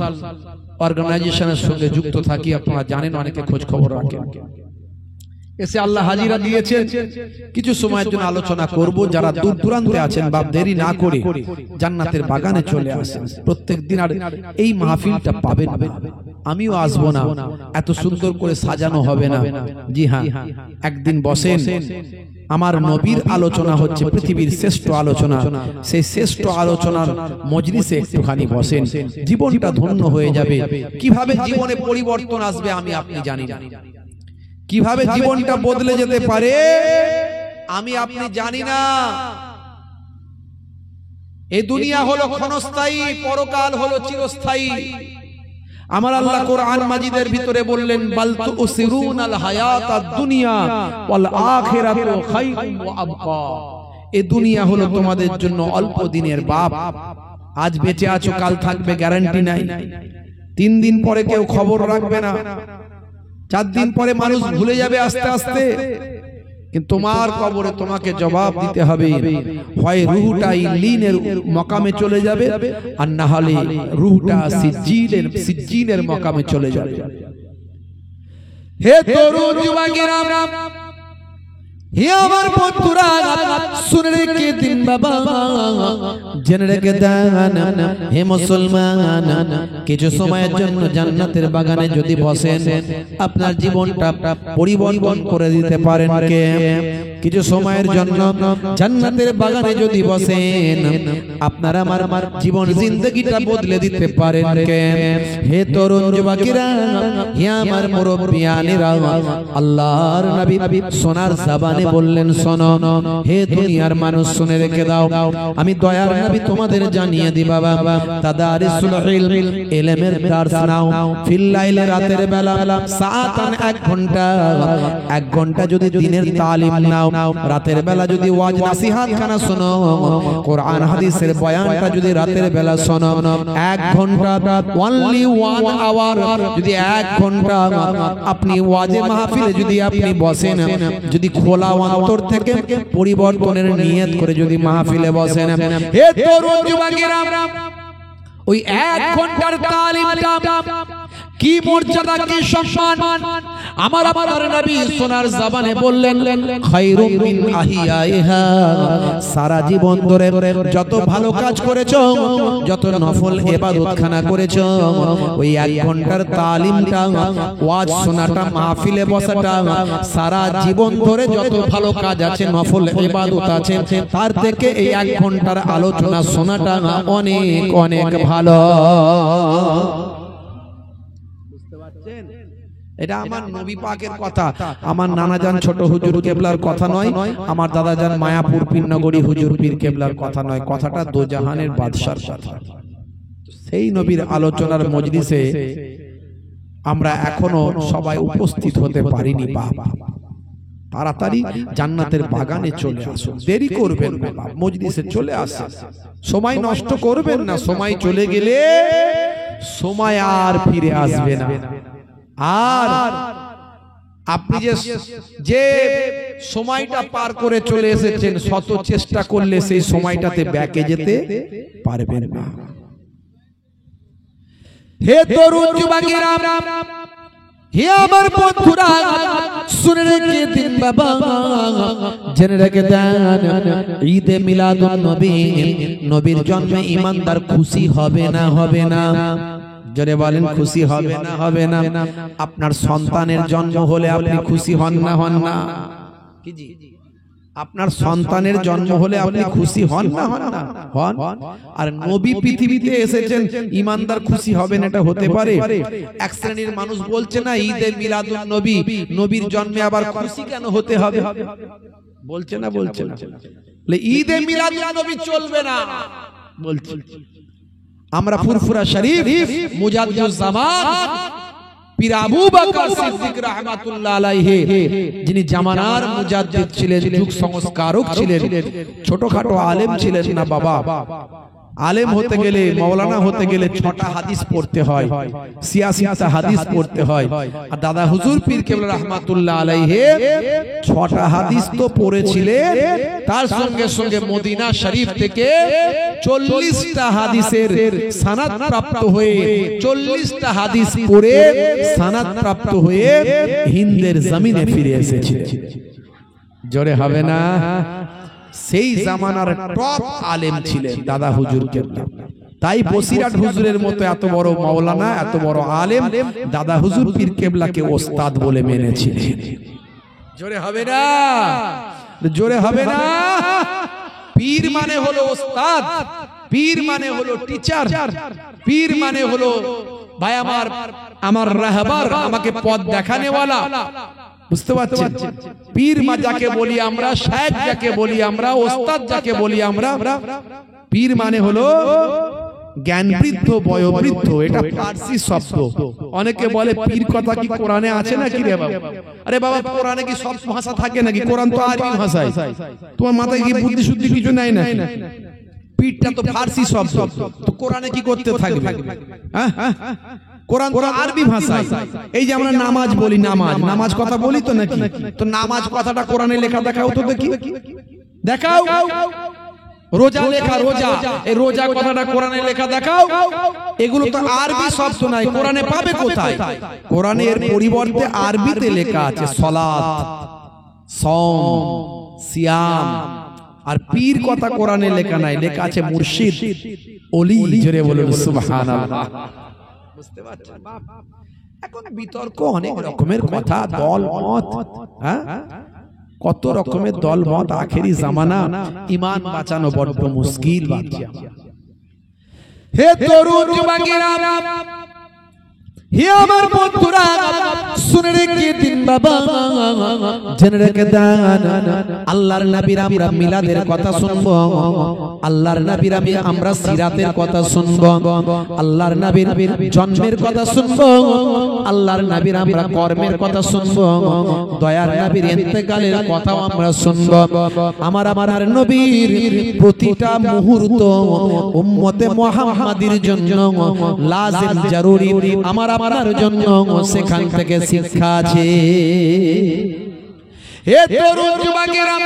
অর্গানাইজেশনের সঙ্গে যুক্ত থাকি, আপনারা জানেন, অনেকে খোঁজ খবর রাখেন। এসে আল্লাহ হাজিরা দিয়েছেন, কিছু সময়ের জন্য আলোচনা করব। যারা দূর দূরান্তে আছেন, বাপ দেরি না করে জান্নাতের বাগানে চলে আসেন। প্রত্যেকদিন আর এই মাহফিলটা পাবেন না, আমিও আসবো না, এত সুন্দর করে সাজানো হবে না। জি হ্যাঁ, একদিন বসেন, আমার নবীর আলোচনা হচ্ছে পৃথিবীর শ্রেষ্ঠ আলোচনা, সেই শ্রেষ্ঠ আলোচনার মজলিসে একটুখানি বসেন, জীবনটা ধন্য হয়ে যাবে। কিভাবে জীবনে পরিবর্তন আসবে আমি আপনি জানি না, কিভাবে জীবনটা বদলে যেতে পারে আমি আপনি জানি না। এই দুনিয়া হলো ক্ষণস্থায়ী, পরকাল হলো চিরস্থায়ী। আমার আল্লাহ কোরআন মাজিদের ভিতরে বললেন, বাল তুসিরুনাল হায়াতাদ দুনিয়া ওয়াল আখিরাতু খায়রুম ওয়া আবকা। এই দুনিয়া হলো তোমাদের জন্য অল্প দিনের বাপ। আজ বেঁচে আছো, কাল থাকবে গ্যারান্টি নাই। 3 দিন পরে কেউ খবর রাখবে না, 4 দিন পরে মানুষ ভুলে যাবে আস্তে আস্তে। কিন্তু তোমার কবরে তোমাকে জবাব দিতে হবে, হয় রূহটা ইল্লিনের মকামে চলে যাবে আর না হলে রূহটা সিজ্জিনের মকামে চলে যাবে। হে তরুণ যুবকেরা, হে আমার বন্ধুরা, শুনে রেখে দিন বাবা, জেনে রেখে দেন হে মুসলমান, কিছু সময়ের জন্য জান্নাতের বাগানে যদি বসেন আপনার জীবনটা পরিবর্তন করে দিতে পারেন কে? কিছু সময়ের জন্য জান্নাতের বাগানে যদি বসেন আপনার আমার জীবন জিন্দেগিটা বদলে দিতে পারেন কে? হে তরুণ যুবকেরা, হে আমার মুরব্বিয়ানেরা, আল্লাহর নবী সোনার জবানে বললেন, শোনো হে দুনিয়ার মানুষ, শুনে রেখে দাও, আমি দয়ার নবী তোমাদের জানিয়ে দি বাবা, তাদারিসুল ইলম, ইলমের দার্স নাও, ফিল লাইলে, রাতের বেলা, সাআতান, 1 ঘন্টা যদি দিনের তালিম নাও, রাতের বেলা যদি ওয়াজ নসিহত খানা শোনো, কোরআন হাদিসের বয়ানটা যদি রাতের বেলা শোনো, 1 ঘন্টা, অনলি 1 আওয়ার, যদি 1 ঘন্টা আপনি ওয়াজে মাহফিলে যদি আপনি বসেন, যদি খোলা অন্তর থেকে পরিবর্তনের নিয়ত করে যদি মাহফিলে বসেন, হে তরুণ যুবকেরা, ওই 1 ঘন্টার তালিমটা কি মর্যাদা, কি সম্মান আমার আপনার নবী সোনার জবানে বললেন, খায়রুম মিন আহিয়াইহা, সারা জীবন ধরে যত ভালো কাজ করেছো, যত নফল ইবাদতখানা করেছো, ওই 1 ঘন্টার তালিমটা, ওয়াজ শোনাটা, মাহফিলে বসাটা, সারা জীবন ধরে যত ভালো কাজ আছে, নফল ইবাদত আছে, তার থেকে এই 1 ঘন্টার আলোচনা শোনাটা অনেক অনেক ভালো। এটা আমার নবী পাকের কথা, আমার নানাজান ছোট হুজুর কেবলার কথা নয়, আমার দাদাজান মায়াপুর পীরনগরী হুজুর পীর কেবলার কথা নয়, কথাটা দোজাহানের বাদশার কথা। সেই নবীর আলোচনার মজলিসে আমরা এখনো সবাই উপস্থিত হতে পারিনি। বাবা তাড়াতাড়ি জান্নাতের বাগানে চলে আসুন, দেরি করবেন না, মজলিসে চলে আসুন, সময় নষ্ট করবেন না, সময় চলে গেলে সময় আর ফিরে আসবে না। আর আপনি যে সময়টা পার করে চলে এসেছেন, শত চেষ্টা করলে সেই সময়টাতে ব্যাকে যেতে পারবেন না। হে তরুণ যুবকেরা, হে আমার বন্ধুরা, শুনে রেখে দিন বাবা, জেনে রেখে দেন, ঈদে মিলাদুন নবী, নবীর জন্মে ইমানদার খুশি হবে না? হবে না? জোরে বলেন, খুশি হবে না? হবে না? আপনার সন্তানের জন্ম হলে আপনি খুশি হন না? হন না? কি জি, আপনার সন্তানের জন্ম হলে আপনি খুশি হন না? হন না? হন। আর নবী পৃথিবীতে এসেছেন, ইমানদার খুশি হবেন এটা হতে পারে? এক শ্রেণীর মানুষ বলছে না, ঈদে মিলাদুন নবী, নবীর জন্মে আবার খুশি কেন হতে হবে? বলছে না? বলছে না? ঈদে মিলাদুন নবী চলবে না বলছে। আমরা ফুরফুরা শরীফ মুজাদ্দিদুজ জামান পীর আবু বকর সিদ্দিক রাহমাতুল্লাহ আলাইহি, যিনি জামানার মুজাদ্দিদ ছিলেন, যুগ সংস্কারক ছিলেন, ছোটখাটো আলেম ছিলেন না বাবা। আলেম হতে গেলে, মাওলানা হতে গেলে 6টা হাদিস পড়তে হয়, 86টা হাদিস পড়তে হয়। আর দাদা হুজুর পীর কেবলা রাহমাতুল্লাহ আলাইহি 6টা হাদিস তো পড়েছিলেন, তার সঙ্গে সঙ্গে মদিনা শরীফ থেকে 40টা হাদিসের সনদ প্রাপ্ত হয়ে, 40টা হাদিস পড়ে সনদ প্রাপ্ত হয়ে হিন্দের জমিনে ফিরে এসেছিলেন। জোরে হবে না? সেই জামানার টপ আলেম ছিলেন দাদা হুজুর কেবলা। তাই বসিরহাট হুজুরের মতো এত বড় মাওলানা, এত বড় আলেম দাদা হুজুর পীর কেবলাকে ওস্তাদ বলে মেনেছিলেন। জোরে হবে না? জোরে হবে না? পীর মানে হলো ওস্তাদ, পীর মানে হলো টিচার, পীর মানে হলো ভাই আমার রাহবার, আমাকে পথ দেখানেওয়ালা। বুঝতে পারছেন? পীর মা যাকে বলি আমরা, শায়েখ যাকে বলি আমরা, ওস্তাদ যাকে বলি আমরা, পীর মানে হলো জ্ঞানবৃদ্ধ, বয়োবৃদ্ধ। এটা ফার্সি শব্দ। অনেকে বলে পীর কথা কি কোরআনে আছে নাকি রে বাবা? আরে বাবা, কোরআনে কি সব ভাষা থাকে নাকি? কোরআন তো আরবি ভাষায়। তোমার মাথায় কি বুদ্ধি শুদ্ধি কিছু নাই না? পীরটা তো ফার্সি শব্দ, তো কোরআনে কি করতে থাকবে? হ্যাঁ, কোরআন তো আরবি ভাষায়। এই যে আমরা নামাজ বলি, নামাজ কথা বলি তো নাকি? তো নামাজ কথাটা কোরআনে লেখা দেখাও তো দেখি, দেখাও। রোজা লেখা, রোজা, এই রোজা কথাটা কোরআনে লেখা দেখাও। এগুলো তো আরবি শব্দ নাই, কোরআনে পাবে কোথায়? কোরআনে এর পরিবর্তে আরবিতে লেখা আছে সালাত, সওম, সিয়াম। আর পীর কথা কোরআনে লেখা নাই, লেখা আছে মুর্শিদ, ওলি। জোরে বলুন সুবহানাল্লাহ। বুঝতে পারছেন? এখন বিতর্ক, অনেক রকমের কথা, দল মত, হ্যাঁ কত রকমের দল মত। আখেরি জামানা, ঈমান বাঁচানো বড় মুশকিল বাচ্চা। হে তরুণ যুবকেরা, হে আমার বন্ধুরা, শুনে রেখে দিন বাবা, জেনে রেখে দেন, আল্লাহর নবীর আমরা মিলাদের কথা শুনবো, আল্লাহর নবীর আমরা সিরাতের কথা শুনবো, আল্লাহর নবীর জন্মের কথা শুনবো, আল্লাহর নবীর আমরা কর্মের কথা শুনবো, দয়ার নবীর ইন্তেকালের কথাও আমরা শুনবো। আমার নবীর প্রতিটা মুহূর্ত উম্মতে মুহাম্মাদির জন্য লাজিম জরুরি, আমার আপনার জন্য সেখান থেকে শিক্ষা আছে। হে তরুণ যুবকেরা,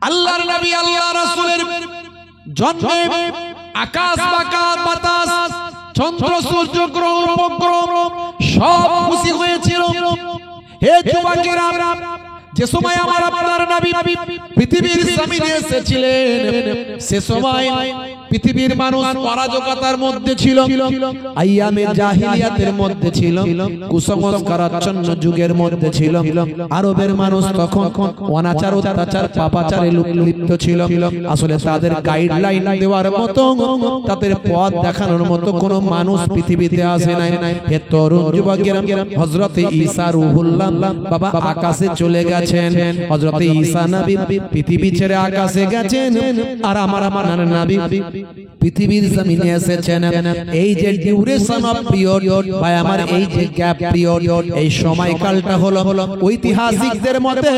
আল্লাহর নবী আল্লাহ রাসূলের জন্মে আকাশ বাতাস, চন্দ্র সূর্য গ্রহ উপগ্রহ সব খুশি হয়েছিল। হে যুবকেরা, যে সময় আমার আপনার নবী পৃথিবীর জমিনে এসেছিলেন, সে সময় পৃথিবীর মানুষ অরাজকতার মধ্যে ছিল, আইয়ামে জাহিলিয়াতের মধ্যে ছিল, কুসংস্কারাচ্ছন্ন যুগের মধ্যে ছিল। আরবের মানুষ তখন অনাচার, অত্যাচার, পাপাচারে লিপ্ত ছিল। আসলে তাদের গাইডলাইন দেওয়ার মতো, তাদের পথ দেখানোর মতো কোনো মানুষ পৃথিবীতে আসে নাই। হে তরুণ যুবকেরা, হযরত ঈসা রূহুল্লাহ বাবা আকাশে চলে গেছেন। হযরত ঈসা নবী পৃথিবী ছেড়ে আকাশে গেছেন, আর আমার নবী পৃথিবীর জমিনে এসেছেন। এই যে ডিউরেশন অফ পিরিয়ড বা আমার এই যে গ্যাপ পিরিয়ড, এই সময়কালটা হলো ঐতিহাসিকদের মতে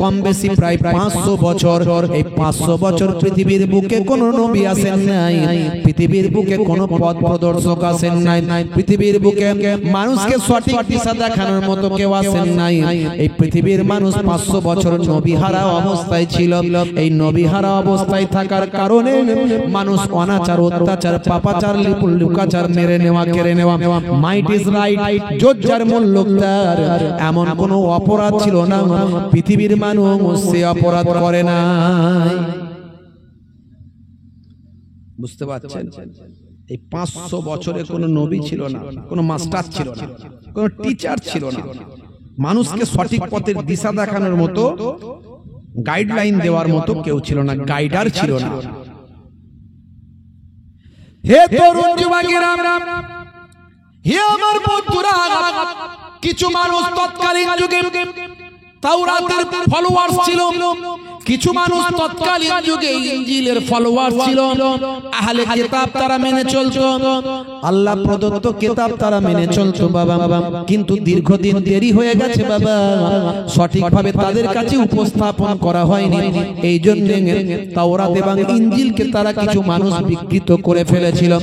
কম বেশি প্রায় 500 বছর। এই 500 বছর পৃথিবীর বুকে কোনো নবী আসেন নাই, পৃথিবীর বুকে কোনো পথ প্রদর্শক আসেন নাই, পৃথিবীর বুকে মানুষকে সঠিক দিশা দেখানোর মতো কেউ আসেন নাই। এই পৃথিবীর মানুষ 500 বছর নবীহারা অবস্থায় ছিল। এই নবীহারা অবস্থায় থাকার কারণে মানুষ অনাচার, অত্যাচার, পাপাচার, লুকাচার, মেরে নেওয়া, কেড়ে নেওয়া, মাইট ইজ রাইট, জোজ্জার মূল্য তার, এমন কোনো অপরাধ ছিল না পৃথিবীর মানুষ সে অপরাধ করে না। বুঝতে পারছেন? এই 500 বছরে কোনো নবী ছিল না, কোনো মাস্টার ছিল না, কোনো টিচার ছিল না, মানুষকে সঠিক পথের দিশা দেখানোর মতো, গাইডলাইন দেওয়ার মতো কেউ ছিল না, গাইডার ছিল না। হে তরুণ যুবকেরা, হে আমার বন্ধুরা, কিছু মানুষ তৎকালীন যুগে তাওরাতের ফলোয়ার্স ছিল, কিছু মানুষ তৎকালীন যুগে ইনজিলের ফলোয়ার্স ছিল। আহলে কিতাব তারা মেনে চলতো, আল্লাহ প্রদত্ত কিতাব তারা মেনে চলতো বাবা। কিন্তু দীর্ঘদিন দেরি হয়ে গেছে বাবা, সঠিকভাবে তাদের কাছে উপস্থাপন করা হয়নি। এই জন্য তাওরাত এবং ইনজিলকে তারা কিছু মানুষ বিকৃত করে ফেলেছিল,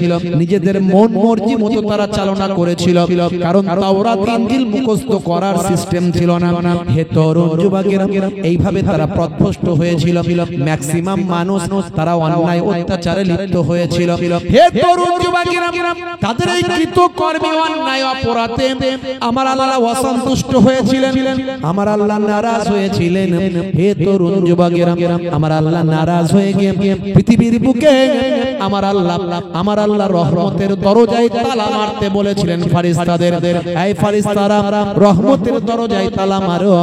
নিজেদের মন মর্জি মতো তারা চালনা করেছিল। কারণ তাওরাত ইনজিল মুখস্থ করার সিস্টেম ছিল না। হে তরুণ যুবকেরা, এইভাবে তারা পথভ্রষ্ট হয়েছিল। ম্যাক্সিমাম মানুষ তারা অন্যায় অত্যাচারে লিপ্ত হয়েছিল। হে তরুণ যুবকেরা, তাদের এই কৃতকর্মে অন্যায় অপরাধে আমার আল্লাহ অসন্তুষ্ট হয়েছিলেন, আমার আল্লাহ নারাজ হয়েছিলেন। হে তরুণ যুবকেরা, আমার আল্লাহ নারাজ হয়ে গিয়ে পৃথিবীর বুকে আমার আল্লাহ রহমতের দরজায় তালা মারতে বলেছিলেন ফেরেশতাদের। এই ফেরেশতারা রহমতের দরজায় তালা মারো,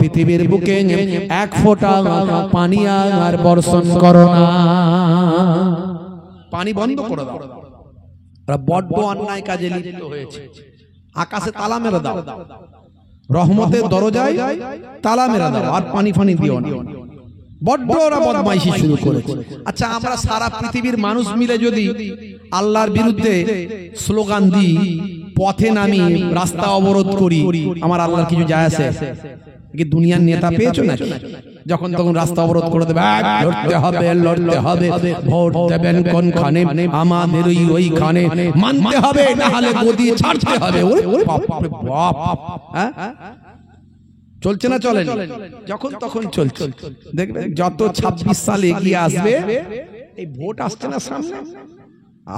পৃথিবীর বুকে এক ফোঁটা পানি আর বর্ষণ করো না, পানি বন্ধ করে দাও। বড্ড অন্যায় কাজে লিপ্ত হয়েছে, আকাশে তালা মেরে দাও, রহমতের দরজায় তালা মেরে দাও, আর পানি ফানি দিও না। বড্ড ওরা বদমাইশি শুরু করেছে। আচ্ছা, আমরা সারা পৃথিবীর মানুষ মিলে যদি আল্লাহর বিরুদ্ধে স্লোগান দিই, পথে নামি, রাস্তা অবরোধ করি, আমার আল্লাহর কিছু যায় আসে? কি দুনিয়ার নেতা পেয়েছো নাকি? যখন তখন রাস্তা অবরোধ করে দেবে, লড়তে হবে, ভোট দেবেন কোনখানে, আমাদের ওইখানে মানতে হবে, না হলে গদি ছাড়তে হবে। বাপরে বাপ, চলছে না চলে? যখন তখন চলছে। দেখবেন যত 26 সাল এগিয়ে আসবে, এই ভোট আসছে না সামনে,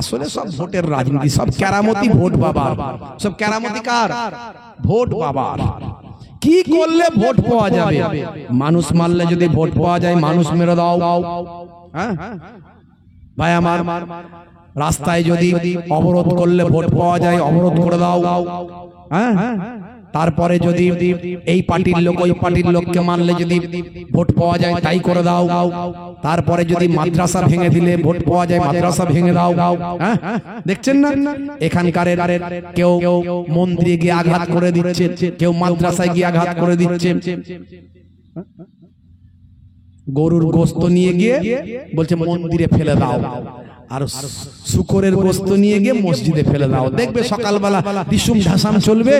আসলে সব ভোটের রাজনীতি, সব কেরামতি ভোট বাবার, সব কেরামতি কার? ভোট বাবার। কি করলে ভোট পাওয়া যাবে? মানুষ মারলে যদি ভোট পাওয়া যায়, মানুষ মেরে দাও। হ্যাঁ ভাই আমার, রাস্তায় যদি অবরোধ করলে ভোট পাওয়া যায়, অবরোধ করে দাও। হ্যাঁ, তারপরে যদি এই পার্টির লোক ওই পার্টির লোককে মারলে যদি ভোট পাওয়া যায়, তাই করে দাও। তারপরে যদি মাদ্রাসা ভেঙে দিলে ভোট পাওয়া যায়, মাদ্রাসা ভেঙে দাও। হ্যাঁ, দেখছেন না এখানকার কেউ মন্দিরে গিয়ে আঘাত করে দিচ্ছে, কেউ মাদ্রাসায় গিয়ে আঘাত করে দিচ্ছে। গরুর গোশত নিয়ে গিয়ে বলছে মন্দিরে ফেলে দাও, আর শুকরের গোশত নিয়ে গিয়ে মসজিদে ফেলে দাও। দেখবে সকালবেলা দিশুম ঢাসাম চলবে,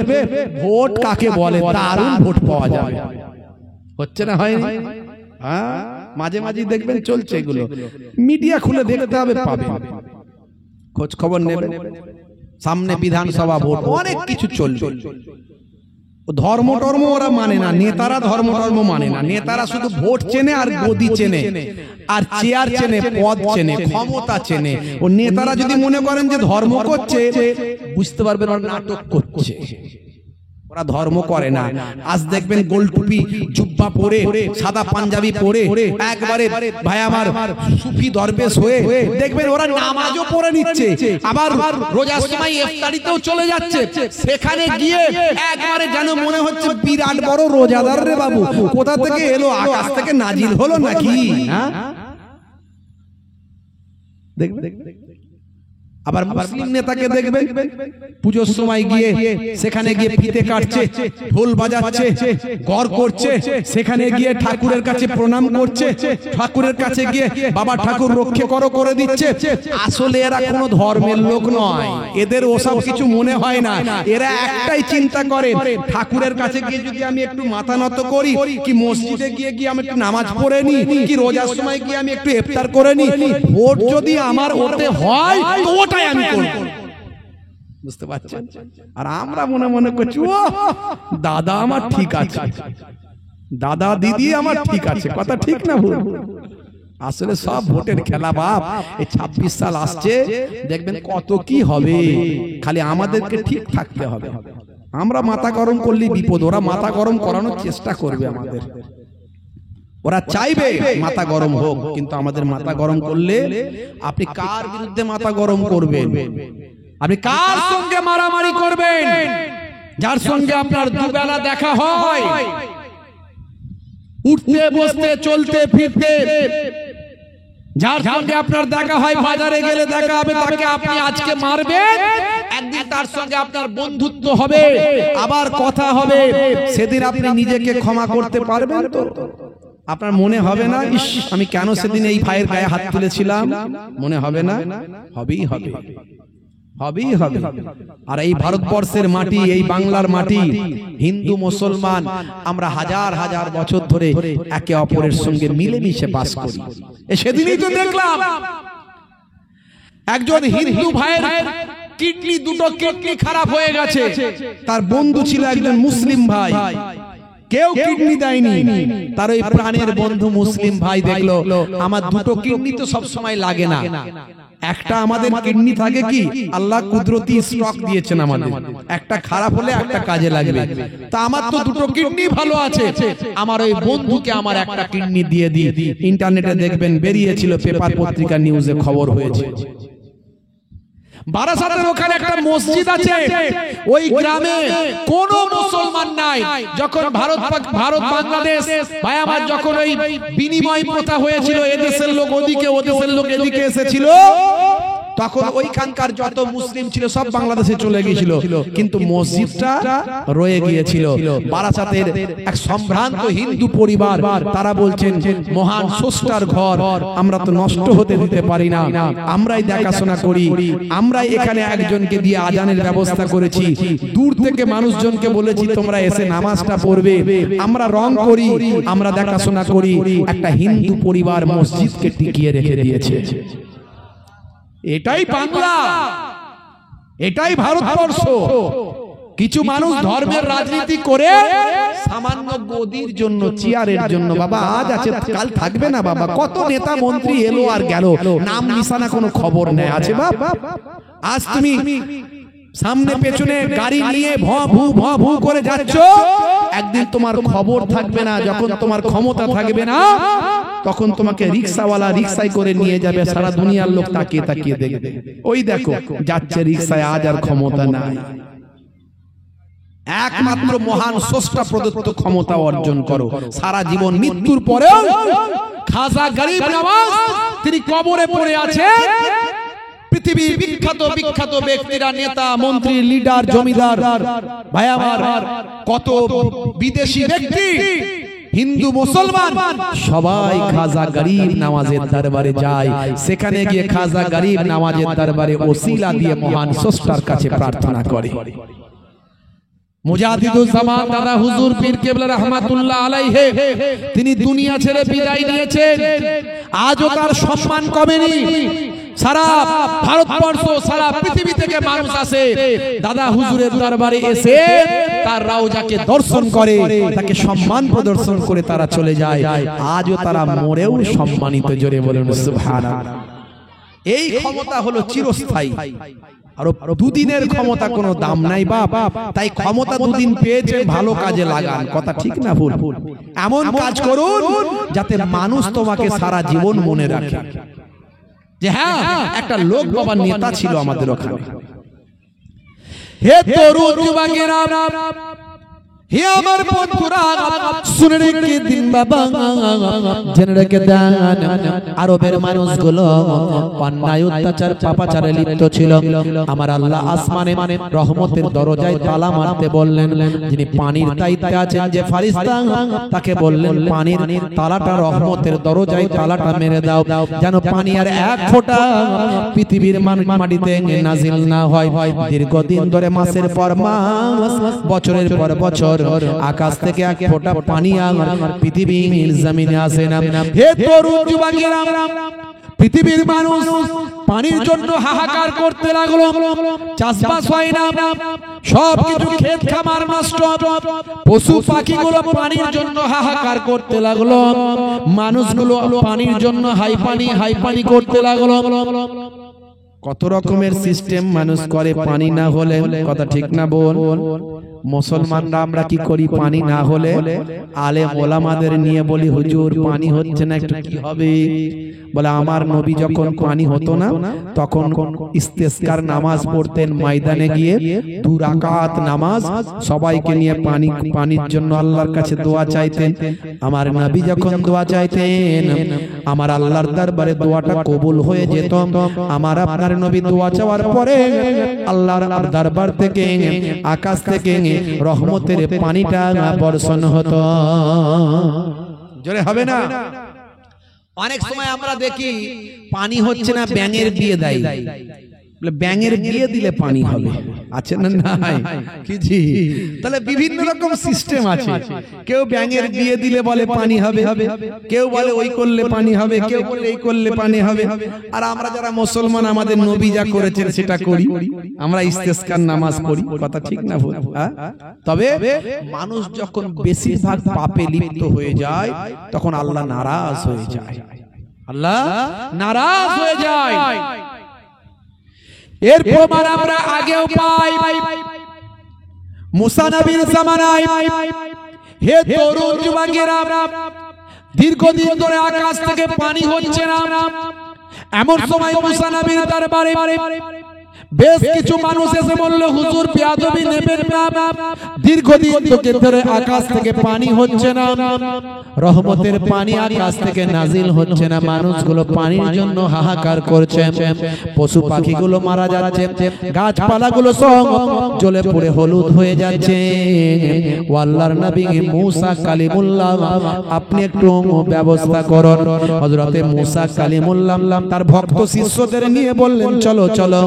ভোট কাকে বলে দারুণ ভোট পাওয়া যাবে। হচ্ছে না, হয়নি? হ্যাঁ, মাঝে মাঝে দেখবেন চলছে এগুলো, মিডিয়া খুলে দেখতে হবে, পাবেন, খোঁজ খবর নেবেন। সামনে বিধানসভা ভোট, অনেক কিছু চলবে। ধর্ম টর্ম ওরা মানে না, নেতারা ধর্ম টর্ম মানে না। নেতারা শুধু ভোট চেনে আর গদি চেনে আর চেয়ার চেনে, পদ চেনে, ক্ষমতা চেনে। ও নেতারা যদি মনে করেন যে ধর্ম করছে, বুঝতে পারবেন ওরা নাটক করছে, ওরা ধর্ম করে না। আজ দেখবেন গোল টুপি জুব্বা পরে, সাদা পাঞ্জাবি পরে, একবারে ভাই আমার সুফি দরবেশ হয়ে দেখবেন ওরা নামাজও পড়ে নিচ্ছে, আবার রোজার সময় ইফতারিতেও চলে যাচ্ছে। সেখানে গিয়ে একবারে যেন মনে হচ্ছে বিরাট বড় রোজাদার রে বাবু, কোথা থেকে এলো, আকাশ থেকে নাজিল হলো নাকি? হ্যাঁ, দেখবেন। আবার মুসলিম নেতাকে দেখবেন পুজোর সময় গিয়ে সেখানে গিয়ে ফিতে কাটছে, ঢোল বাজাচ্ছে, গর করছে, সেখানে গিয়ে ঠাকুরের কাছে প্রণাম করছে, ঠাকুরের কাছে গিয়ে বাবা ঠাকুর রক্ষে করো করে দিচ্ছে। আসলে এরা কোনো ধর্মের লোক নয়, এদের ওসব কিছু মনে হয় না। এরা একটাই চিন্তা করে, ঠাকুরের কাছে গিয়ে যদি আমি একটু মাথা নত করি, কি মসজিদে গিয়ে গিয়ে আমি একটু নামাজ পড়ে নি, কি রোজার সময় গিয়ে আমি একটু ইফতার করে নি, ভোট যদি আমার ওতে হয় তো ওটাই আমি করব। বুঝতে পারছেন? আর আমরা মনে মনে করছি ও দাদা আমার ঠিক আছে, দাদা দিদি আমার ঠিক আছে। কথা ঠিক না ভুল? আসলে সব ভোটের খেলা বাপ। এই 26 সাল আসছে, দেখবেন কত কি হবে, খালি আমাদেরকে ঠিক থাকতে হবে। আমরা মাথা গরম করলে বিপদ, ওরা মাথা গরম করানোর চেষ্টা করবে আমাদের। ওরা চাইবে মাথা গরম হোক, কিন্তু আমাদের মাথা গরম করলে আপনি কার বিরুদ্ধে মাথা গরম করবেন? আপনি কার সঙ্গে মারামারি করবেন? যার সঙ্গে আপনার দুবেলা দেখা হয়, উঠতে বসতে চলতে ফিরতে, যার সঙ্গে আপনার দেখা হয়, বাজারে গেলে দেখা হবে, তাকে আপনি আজকে মারবেন, একদিন তার সঙ্গে আপনার বন্ধুত্ব হবে, আবার কথা হবে, সেদিন আপনি নিজেকে ক্ষমা করতে পারবেন তো? আপনার মনে হবে না ইস আমি কেন সেদিন এই ভাইয়ের গায়ে হাত তুলেছিলাম? মনে হবে না? হবেই হবে, হবেই হবে। আর এই ভারতবর্ষের মাটি, এই বাংলার মাটি, হিন্দু মুসলমান আমরা হাজার হাজার বছর ধরে একে অপরের সঙ্গে মিলেমিশে বাস করি। সেদিনই তো দেখলাম একজন হিন্দু ভাইয়ের কিডনি, দুটো কিডনি খারাপ হয়ে গেছে, তার বন্ধু ছিল একজন মুসলিম ভাই, কেউ কিডনি দেয়নি, তার ওই প্রাণের বন্ধু মুসলিম ভাই দেখলো আমার দুটো কিডনি তো সব সময় লাগে না, একটা আমাদের কিডনি থাকে কি আল্লাহ কুদরতি স্টক দিয়েছেন আমাদের, একটা খারাপ হলে একটা কাজে লাগবে, তা আমার তো দুটো কিডনি ভালো আছে, আমার ওই বন্ধুকে আমার একটা কিডনি দিয়ে দিই। ইন্টারনেটে দেখবেন বেরিয়েছিল, পেপার পত্রিকা নিউজে খবর হয়েছে। বারাসাতের ওখানে একটা মসজিদ আছে, ওই গ্রামে কোন মুসলমান নাই। যখন ভারত বাংলাদেশ ভাই আমার যখন ওই বিনিময় প্রথা হয়েছিল, এদেশের লোক ওদিকে, ওদেশের লোক এদিকে এসেছিল, তখন ওইখানকার যত মুসলিম ছিল সব বাংলাদেশে চলে গিয়েছিল, কিন্তু মসজিদটা রয়ে গিয়েছিল। বারাসাতের এক সম্ভ্রান্ত হিন্দু পরিবার, তারা বলছেন মহান স্রষ্টার ঘর আমরা তো নষ্ট হতে দিতে পারি না, আমরাই দেখাশোনা করি, আমরাই এখানে একজনকে দিয়ে আজানের ব্যবস্থা করেছি, দূর থেকে মানুষজনকে বলেছি তোমরা এসে নামাজটা পড়বে, আমরা রং করি, আমরা দেখাশোনা করি। একটা হিন্দু পরিবার মসজিদকে টিকিয়ে রেখে দিয়েছে। এটাই বাংলা, এটাই ভারতবর্ষ। কিছু মানুষ ধর্মের রাজনীতি করে সামান্য গদির জন্য, চেয়ারের জন্য, বাবা আজ আছে কাল থাকবে না বাবা। কত নেতা মন্ত্রী এলো আর গেল, নাম নিশানা কোনো খবর নেই আছে বাবা। আজ তুমি সামনে পেছনে গাড়ি নিয়ে ভঁ ভু করে যাচ্ছ, একদিন তোমার খবর থাকবে না। যখন তোমার ক্ষমতা থাকবে না, তখন তোমাকে রিক্সাওয়ালা রিক্সায় করে নিয়ে যাবে, সারা দুনিয়ার লোক তাকিয়ে তাকিয়ে দেখবে, ওই দেখো যাচ্ছে রিক্সায়, আজ আর ক্ষমতা নাই। একমাত্র মহান স্রষ্টা প্রদত্ত ক্ষমতা অর্জন করো। সারা জীবন মৃত্যুর পরেও খাজা গরিব নওয়াজ তিনি কবরে পড়ে আছেন। পৃথিবীর বিখ্যাত বিখ্যাত ব্যক্তিরা, নেতা মন্ত্রী, লিডার, জমিদার, ভাই আমার, কত বিদেশি ব্যক্তি, হিন্দু মুসলমান সবাই খাজা গরিব নওয়াজের দরবারে যায়। সেখানে গিয়ে খাজা গরিব নওয়াজের দরবারে ওসিলা দিয়ে মহান স্রষ্টার কাছে প্রার্থনা করে। মুজাদ্দিদুল জামান দাদা হুজুর পীর কেবলা রাহমাতুল্লাহ আলাইহি তিনি দুনিয়া ছেড়ে বিদায় নিয়েছেন। আজও তার সম্মান কমেনি। সারা ভারতবর্ষ, সারা পৃথিবী থেকে মানুষ আসে দাদা হুজুরের দরবারে, এসে তার রওজাকে দর্শন করে, তাকে সম্মান প্রদর্শন করে তারা চলে যায়। আজও তারা মরেও সম্মানিত। জোরে বলেন সুবহানাল্লাহ। এই ক্ষমতা হলো চিরস্থায়ী, আর দুদিনের ক্ষমতা কোনো দাম নাই বাপ। তাই ক্ষমতা দুদিন পেয়েছেন, ভালো কাজে লাগান। কথা ঠিক না ভুল? এমন কাজ করুন যাতে মানুষ তোমাকে সারা জীবন মনে রাখে যে হ্যাঁ একটা লোক বাবা নেতা ছিল আমাদের ওখানে। হে তরুণ যুবকেরা, হে আমার বন্ধুরা, শুনে রেখে দিন বাবা, জেনে রেখে দেন, আরবের মানুষগুলো অন্যায় অত্যাচার পাপাচারে লিপ্ত ছিল। আমার আল্লাহ আসমানে রহমতের দরজায় তালা মারতে বললেন। যিনি পানির দায়িত্বে আছেন যে ফেরেশতা, তাকে বললেন পানির তালাটা, রহমতের দরজায় তালাটা মেরে দাও, যেন পানি আর এক ফোঁটা পৃথিবীর মাটিতে নাজিল না হয়। দীর্ঘদিন ধরে মাসের পর মাস, বছরের পর বছর আকাশ থেকে এক ফোঁটা পানি আর পৃথিবীর জমিনে আসে না। হে তরুণ যুবকেরা, পৃথিবীর মানুষ পানির জন্য হাহাকার করতে লাগলো। চাষবাস হয় না, সবকিছু ক্ষেত খামার নষ্ট, পশু পাখিগুলো পানির জন্য হাহাকার করতে লাগলো। মানুষগুলো পানির জন্য হাই পানি করতে লাগলো। কত রকমের সিস্টেম মানুষ করে পানি না হলে। কথা ঠিক না বল? মুসলমানরা আমরা কি করি? পানি না হলে আলেম ওলামাদের নিয়ে বলি, হুজুর পানি হচ্ছে না, একটু কি হবে? বলে আমার নবী যখন পানি হতো না, তখন ইস্তেসকার নামাজ পড়তেন ময়দানে গিয়ে, 2 রাকাত নামাজ, সবাইকে নিয়ে পানির জন্য আল্লাহর কাছে দোয়া চাইতেন। আমার নবী যখন দোয়া চাইতেন, আমার আল্লাহর দরবারে দোয়াটা কবুল হয়ে যেত। আমার আপনার নবী দোয়া চাওয়ার পরে আল্লাহর দরবার থেকে, আকাশ থেকে রহমতের পানিটা বর্ষণ হতো। জোরে হবে না? অনেক সময় আমরা দেখি পানি হচ্ছে না, ব্যাঙের বিয়ে দেয়। ব্যাঙের বিয়ে দিলে পানি হবে, আছে না নাই? কি জি? তাহলে বিভিন্ন রকম সিস্টেম আছে। কেউ ব্যাঙের বিয়ে দিলে বলে পানি হবে, কেউ বলে ওই করলে পানি হবে, কেউ বলে এই করলে পানি হবে। আর আমরা যারা মুসলমান, আমাদের নবী যা করেছেন সেটা করি, আমরা ইস্তেসকার নামাজ পড়ি। কথা ঠিক না ভুল? তবে মানুষ যখন বেশিরভাগ পাপে লিপ্ত হয়ে যায়, তখন আল্লাহ নারাজ হয়ে যায়। আল্লাহ নারাজ হয়ে যায়। এর প্রমাণ আমরা আগেও পাই। মুসা নবীর জামানায়, হে তরুণ যুবকেরা, দীর্ঘদিন ধরে আকাশ থেকে পানি হচ্ছে না। এমন সময় মুসা নবীর দরবারে বেশ কিছু মানুষ এসে বলল হুজুর বেয়াদবি নেবেন না, দীর্ঘদিন ধরে আকাশ থেকে পানি হচ্ছে না, রহমতের পানি আকাশ থেকে নাজিল হচ্ছে না, মানুষগুলো পানির জন্য হাহাকার করছে, পশু পাখিগুলো মারা যাচ্ছে, গাছপালাগুলো সব জ্বলে পুড়ে হলুদ হয়ে যাচ্ছে। ও আল্লাহর নবী মুসা কালিমুল্লাহ, আপনি একটু ব্যবস্থা করুন। হযরতে মুসা কালিমুল্লাহ তার ভক্ত শিষ্যদের নিয়ে বললেন চলো চলো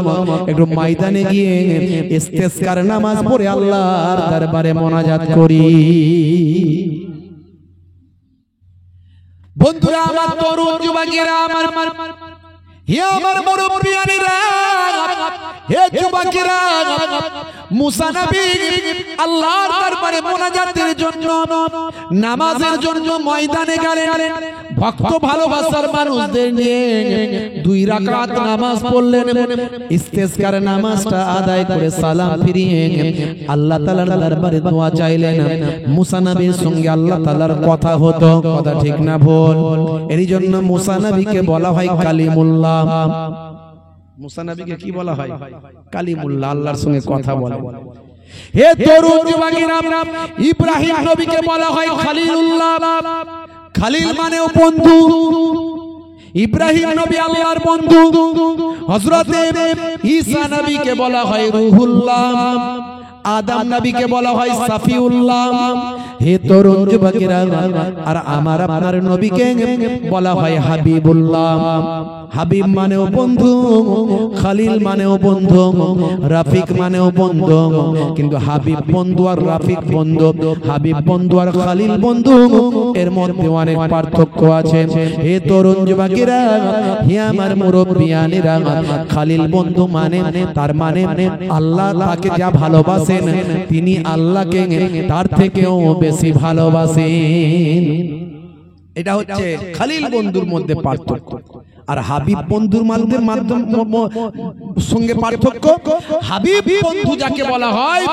একটু ময়দানে গিয়ে ইস্তেসকার নামাজ পড়ে আল্লাহর দরবারে মোনাজাত করি। বন্ধুরা আমার, তরুণ যুবকেরা আমার, হে আমার মুরব্বিয়ানেরা, হে যুবকেরা, মুসা নবী আল্লাহর দরবারে মোনাজাতের জন্য, নামাজের জন্য ময়দানে গেলেন। ভক্ত ভালোবাসার মানুষদের নিয়ে 2 রাকাত নামাজ পড়লেন। ইস্তেসকার নামাজটা আদায় করে সালাম ফিরিয়ে আল্লাহ তাআলার দরবারে দোয়া চাইলেন। মুসা নবীর সঙ্গে আল্লাহ তাআলার কথা হতো, কথা ঠিক না ভুল? এর জন্য মুসা নবীকে বলা হয় কালিমুল্লাহ। মুসা নবীকে কি বলা হয়? কালিমুল্লাহ, আল্লাহর সঙ্গে কথা বলে। হে তরুণ যুবকেরা, ইব্রাহিম নবীকে বলা হয় খলিলুল্লাহ। খলিল মানেও বন্ধু। ইব্রাহিম নবী আল্লাহর বন্ধু। হযরতে ঈসা নবীকে বলা হয় রূহুল্লাহ। আদম নবীকে বলা হয় সাফিউল্লাহ। হে তরুণ যুবকেরা, আর আমার আপনার নবীকে বলা হয় হাবিবুল্লাহ। হাবিব মানেও বন্ধু, খলিল মানেও বন্ধু, রাফিক মানেও বন্ধু। কিন্তু হাবিব বন্ধু আর রাফিক বন্ধু, হাবিব বন্ধু আর খলিল বন্ধু, এর মধ্যে অনেক পার্থক্য আছে। হে তরুণ যুবকেরা, হে আমার মুরব্বিয়ানেরা, খলিল বন্ধু মানে তার মানে আল্লাহ তাকে যা ভালোবাসেন তিনি আল্লাহকে তার থেকেও বেশি ভালোবাসেন। এটা হচ্ছে খলিল বন্ধুর মধ্যে পার্থক্য। আর হাবিব বন্ধুর সঙ্গে পার্থক্য, হাবিব বন্ধু যাকে বলা হয়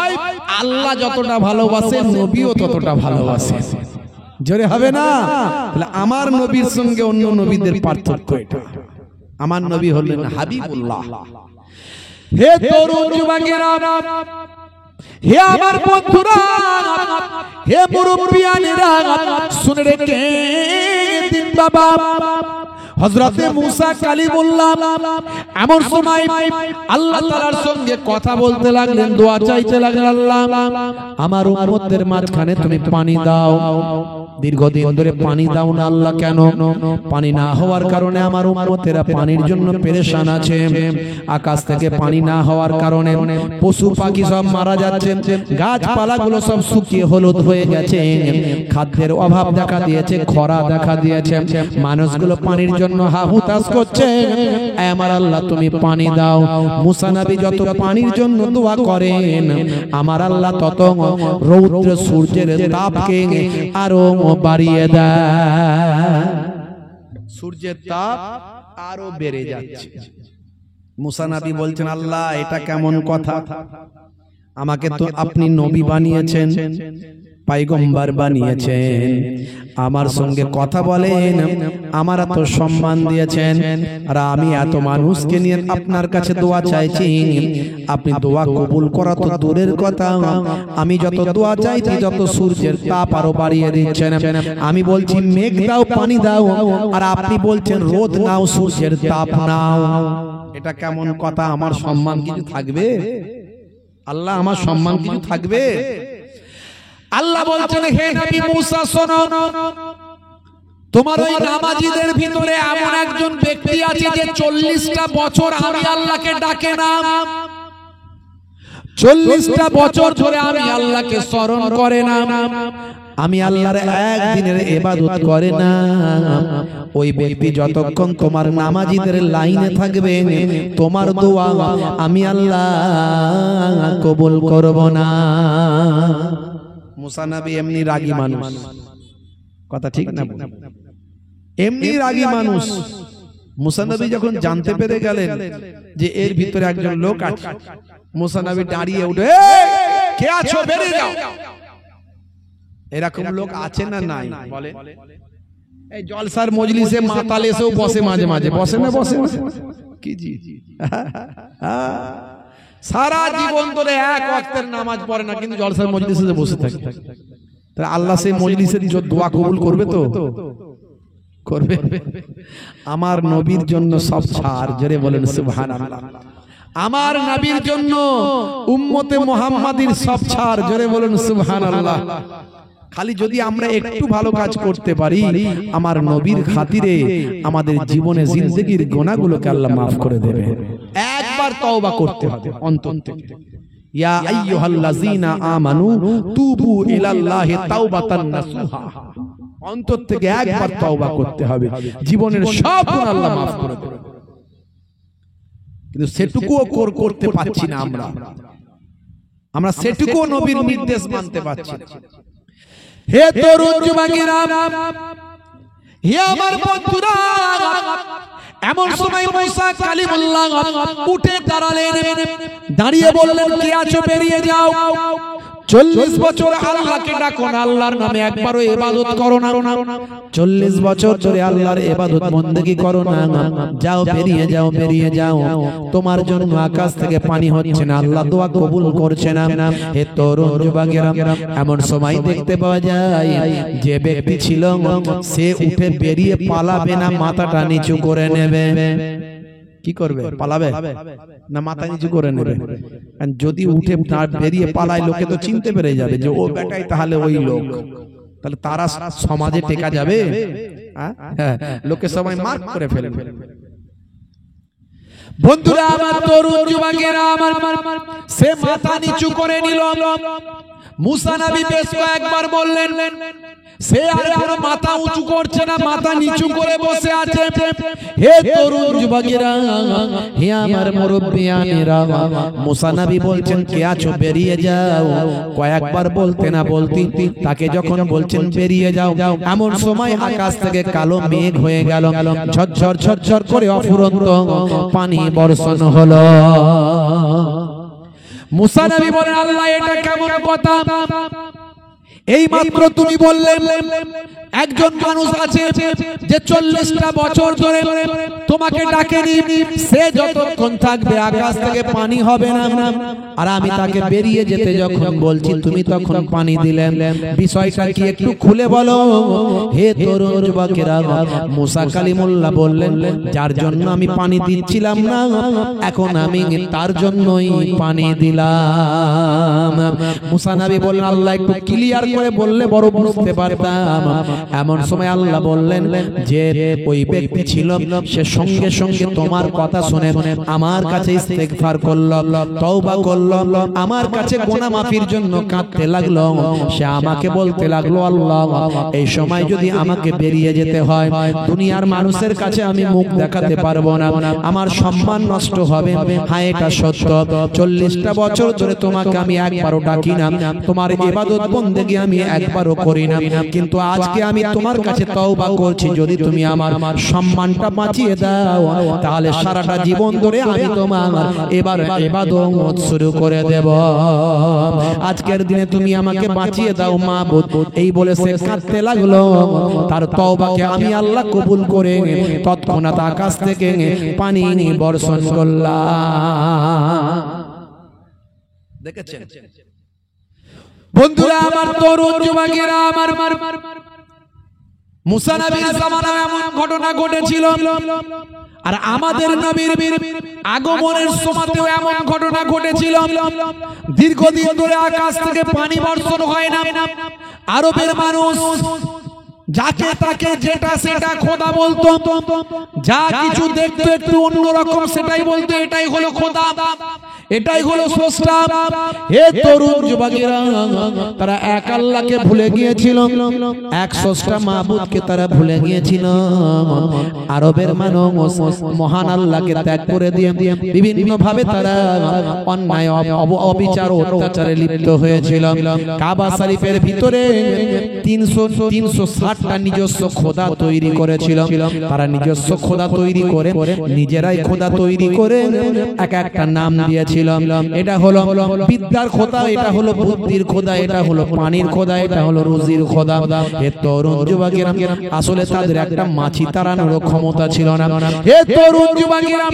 আল্লাহ যতটা ভালোবাসেন নবীও ততটা ভালোবাসেন। জোরে হবে না? তাহলে আমার নবীর সঙ্গে অন্য নবীদের পার্থক্য এটা। আমার নবী হলেন হাবিবুল্লাহ। হে তরুণ যুবকেরা, হে আমার বন্ধুরা, হে মুরব্বিয়ানেরা, শুনে রেখে দিন বাবা, হযরতে মুসা কালিমুল্লাহ এমন সময় আল্লাহ তাআলার সঙ্গে কথা বলতে লাগলেন, দোয়া চাইতে লাগলেন, আল্লাহ আমার উম্মতের মাঝখানে তুমি পানি দাও। দীর্ঘদিন ধরে পানি দাও না আল্লাহ, কেন? পানি না হওয়ার কারণে আমার উম্মতেরা পানির জন্য পেরেশান আছে। আকাশ থেকে পানি না হওয়ার কারণে পশু পাখি সব মারা যাচ্ছে, গাছপালাগুলো সব শুকিয়ে হলুদ হয়ে গেছে, খাদ্যের অভাব দেখা দিয়েছে, খরা দেখা দিয়েছে, মানুষগুলো পানির জন্য হাহুতাশ করছে। আমার আল্লাহ তুমি পানি দাও। মুসা নবী যত পানির জন্য দোয়া করেন, আমার আল্লাহ তত রৌদ্র সূর্যের তাপকে আরো বাড়িয়ে দেয়, সূর্যের তাপ আরো বেড়ে যাচ্ছে। মুসা নবী বলছেন, আল্লাহ এটা কেমন কথা? আমাকে তো আপনি নবী বানিয়েছেন, পয়গম্বর বানিয়েছেন, আমার সঙ্গে কথা বলেন, আমার এত সম্মান দিয়েছেন, আর আমি এত মানুষকে নিয়ে আপনার কাছে দোয়া চাইছি, আপনি দোয়া কবুল করা তো দূরের কথা, আমি যত দোয়া চাইছি যত সূর্যের তাপ আরো বাড়িয়ে দিচ্ছেন। আমি বলছি মেঘ দাও, পানি দাও, আর আপনি বলছেন রোদ নাও, সূর্যের তাপ নাও। এটা কেমন কথা? আমার সম্মান কিছু থাকবে? আল্লাহ আমার সম্মান কিছু থাকবে? আল্লাহ বলছেন, হে নবী মুসা শোনো, তোমার ওই নামাজীদের ভিতরে এমন একজন ব্যক্তি আছে যে 40টা বছর আমি আল্লাহকে ডাকে না, 40টা বছর ধরে আমি আল্লাহকে স্মরণ করে না, আমি আল্লাহর একদিনের ইবাদত করে না। ওই ব্যক্তি যতক্ষণ তোমার নামাজীদের লাইনে থাকবে, তোমার দোয়া আমি আল্লাহ কবুল করব না। মুসা নবী এমনি রাগী মানুষ, কথা ঠিক না? এমনি রাগী মানুষ। মুসা নবী যখন জানতে পেরে গেলেন যে এর ভিতরে একজন লোক আছে, মুসা নবী দাঁড়িয়ে উঠে, কে আছো বেরিয়ে যাও। এরকম লোক আছে না নাই? বলে এই জলসার মজলিসে মাতাল এসেও বসে, মাঝে মাঝে বসে না, বসে কি জি সারা জীবন ধরে এক ওয়াক্তের নামাজ পড়ে না, কিন্তু জলসার মজলিসে বসে থাকে। তাহলে আল্লাহ সেই মজলিসের দোয়া কবুল করবে তো? করবে। আমার নবীর জন্য সব ছাড়, জোরে বলেন সুবহানাল্লাহ। আমার নবীর জন্য উম্মতে মুহাম্মাদির সব ছাড়, জোরে বলেন সুবহানাল্লাহ। খালি যদি আমরা একটু ভালো কাজ করতে পারি, আমার নবীর খাতিরে আমাদের জীবনে জিন্দেগির গুনাহগুলোকে আল্লাহ মাফ করে দেবে। একবার তওবা করতে হবে অন্তর থেকে। ইয়া আইয়ুহাল্লাযীনা আমানু তুবু ইলাল্লাহি তাওবাতান নাসুহা, অন্তর থেকে একবার তওবা করতে হবে, জীবনের সব গুনাহ আল্লাহ মাফ করে দেবে। কিন্তু সেটুকুও করতে পারছি না আমরা সেটুকুও নবীর নির্দেশ মানতে পারছি না। হে তরুণ যুবকেরা, হে আমার বন্ধুরা, এমন সময় মুসা কালিমুল্লাহ উঠে দাঁড়ালেন, দাঁড়িয়ে বললেন, কে আছো বেরিয়ে যাও। 40 বছর আল্লাহকে ডাকো না, আল্লাহর নামে একবারও ইবাদত করো না, 40 বছর ধরে আল্লাহর ইবাদত বন্দেগী করো না, যাও বেরিয়ে যাও, বেরিয়ে যাও। তোমার জন্য আকাশ থেকে পানি হচ্ছে না, আল্লাহ দোয়া কবুল করছে না। হে তরুণ যুবকেরা, এমন সময় দেখতে পাওয়া যায় যে ব্যক্তি ছিল সে উঠে বেরিয়ে পালাবে না, মাথাটা নিচু করে নেবে। কি করবে? পালাবে না মাথা নিচু করে নেবে? যদি উঠে বেরিয়ে পালায়, লোকে তো চিনতে পেরে যাবে যে ও বেটাই তাহলে ওই লোক, তাহলে তারা সমাজে টেকা যাবে। লোকে সবাই মার্ক করে ফেলবে। বন্ধুরা আমার, তরুণ যুবকেরা আমার, সে মাথা নিচু করে নিল। মুসা নবী বেশ কয়েকবার বললেন, সে আর কোনো মাথা উঁচু করছে না, মাথা নিচু করে বসে আছে। হে তরুণ যুবকেরা, হে আমার মুরব্বিয়ানেরা, মুসা নবী বলছেন, কে আছো বেরিয়ে যাও। কয়েকবার বলতে না বলতে তাকে যখন বলছেন বেরিয়ে যাও, এমন সময় আকাশ থেকে কালো মেঘ হয়ে গেল, ঝরঝর ঝরঝর করে অফুরন্ত পানি বর্ষণ হলো। মুসা নবী বলেন, আল্লাহ এটা কেমন কথা? এই মাত্র তুমি বললেন একজন মানুষ আছে যে 40টা বছর ধরে তোমাকে ডাকেনি, সে যতক্ষণ থাকবে আকাশ থেকে পানি হবে না। আর আমি তাকে বেরিয়ে যেতে যখন বলছি, তুমি তখন পানি দিলেন। বিষয়টা কি একটু খুলে বলো। হে তরুণ যুবকেরা, মুসা কালিমুল্লাহ বললেন, যার জন্য আমি পানি দিচ্ছিলাম না, এখন আমি তার জন্যই পানি দিলাম। মুসা নবী বললেন, আল্লাহ একটু ক্লিয়ার করে বললে বড় বুঝতে পারতাম। এমন সময় আল্লাহ বললেন যে ওই ব্যক্তি ছিল, সে সঙ্গে সঙ্গে তোমার কথা শুনে আমার কাছে ইস্তেগফার করলো, তওবা করলো, আমার কাছে গুনাহ মাফির জন্য কাঁদতে লাগলো। সে আমাকে বলতে লাগলো, আল্লাহ এই সময় যদি আমাকে বেরিয়ে যেতে হয়, দুনিয়ার মানুষের কাছে আমি মুখ দেখাতে পারবো না, আমার সম্মান নষ্ট হবে। হ্যাঁ, এটা সত্য, 40টা বছর ধরে তোমাকে আমি একবারও ডাকি না, তোমার ইবাদত বন্দেগী আমি একবারও করি না, কিন্তু আজকে আমি তোমার কাছে তওবা করছি, যদি তুমি আমার সম্মানটা বাঁচিয়ে দাও, তাহলে সারাটা জীবন ধরে আমি তোমার এবার ইবাদত শুরু করে দেব। আজকের দিনে তুমি আমাকে বাঁচিয়ে দাও মাবুদ। এই বলে সে কাঁদতে লাগলো। তার তওবাকে আমি আল্লাহ কবুল করে তৎক্ষণাৎ আকাশ থেকে পানি বর্ষণ করলাম। দেখেছেন বন্ধুরা আমার, তরুণ যুবকেরা আমার, মুসা নবীর জামানায় এমন ঘটনা ঘটেছিল, আর আমাদের নবীর আগমনের সময়তেও এমন ঘটনা ঘটেছিল। দীর্ঘদিন ধরে আকাশ থেকে পানি বর্ষণ হয় না। আরবের মানুষ যাকে তাকে যেটা সেটা খোদা বলতো, যা কিছু দেখতো একটু অন্যরকম সেটাই বলতো, এটাই হলো খোদা, এটাই হলো স্রষ্টা। হে তরুণ যুবকেরা, তারা এক আল্লাহকে ভুলে গিয়েছিল, এক স্রষ্টা মাবুদকে তারা ভুলে গিয়েছিল। আরবের মানুষ মহান আল্লাহকে ত্যাগ করে দিয়ে বিভিন্ন ভাবে তারা অন্যায়, অবিচার, অত্যাচারে লিপ্ত হয়েছিল। কাবা শরীফের ভিতরে 360টা নিজস্ব খোদা তৈরি করেছিল। তারা নিজস্ব খোদা তৈরি করে নিজেরাই খোদা তৈরি করে এক একটা নাম দিয়েছিল। দিয়েছিল। এটা হলো বিদ্যার খোদা, এটা হলো বুদ্ধির খোদা, এটা হলো পানির খোদা, এটা হলো রুজির খোদা। হে তরুণ যুবকেরা, আসলে তাদের একটা মাছি তাড়ানোর ক্ষমতা ছিল না। হে তরুণ যুবকেরা,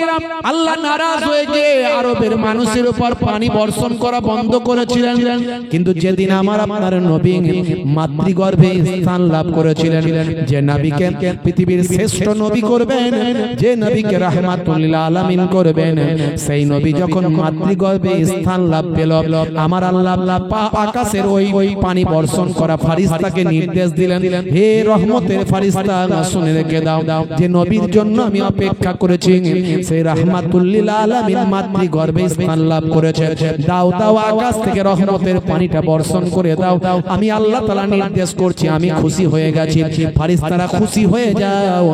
আল্লাহ নারাজ হয়ে গিয়ে আরবের মানুষের উপর পানি বর্ষণ করা বন্ধ করেছিলেন। কিন্তু যেদিন আমার আপনার নবী মাতৃগর্ভে স্থান লাভ করেছিলেন, যে নবীকে পৃথিবীর শ্রেষ্ঠ নবী করবেন, যে নবীকে রাহমাতুল লিল আলামিন করবেন, সেই নবী যখন মাতৃগর্ভে স্থান লাভ পেল, আমার আল্লাহ আকাশের ওই পানি বর্ষণ করা ফারিস্তাকে নির্দেশ দিলেন, হে রহমতের ফারিস্তা, শুনে রেখে দাও, যে নবীর জন্য আমি অপেক্ষা করেছি সেই রাহমাতুল লিল আলামিন মাতৃগর্ভে স্থান লাভ করেছে, দাও দাও আকাশ থেকে রহমতের পানিটা বর্ষণ করে দাও। আমি আল্লাহ তাআলা নির্দেশ করছি, আমি খুশি হয়ে গেছি। ফারিস্তারা খুশি হয়ে যাও,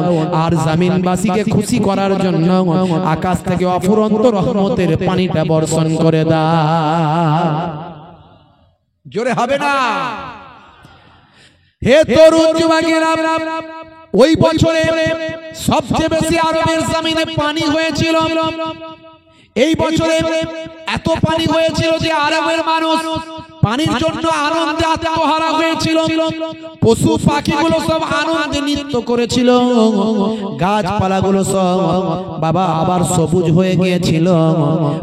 আর জমিনবাসীকে খুশি করার জন্য আকাশ থেকে অফুরন্ত রহমতের পানিটা বর্ষণ করে দাও। জোরে হবে না? হে তরুণ যুবকেরা, ওই বছরে সবচেয়ে বেশি আরবের জমিনে পানি হয়েছিল। এই বছরে এত পানি হয়েছিল যে আরবের মানুষ পানির জন্য আনন্দে আত্মহারা হয়েছিল। পশু পাখিগুলো সব আনন্দে নৃত্য করেছিল, গাছপালাগুলো সব বাবা আবার সবুজ হয়ে গিয়েছিল,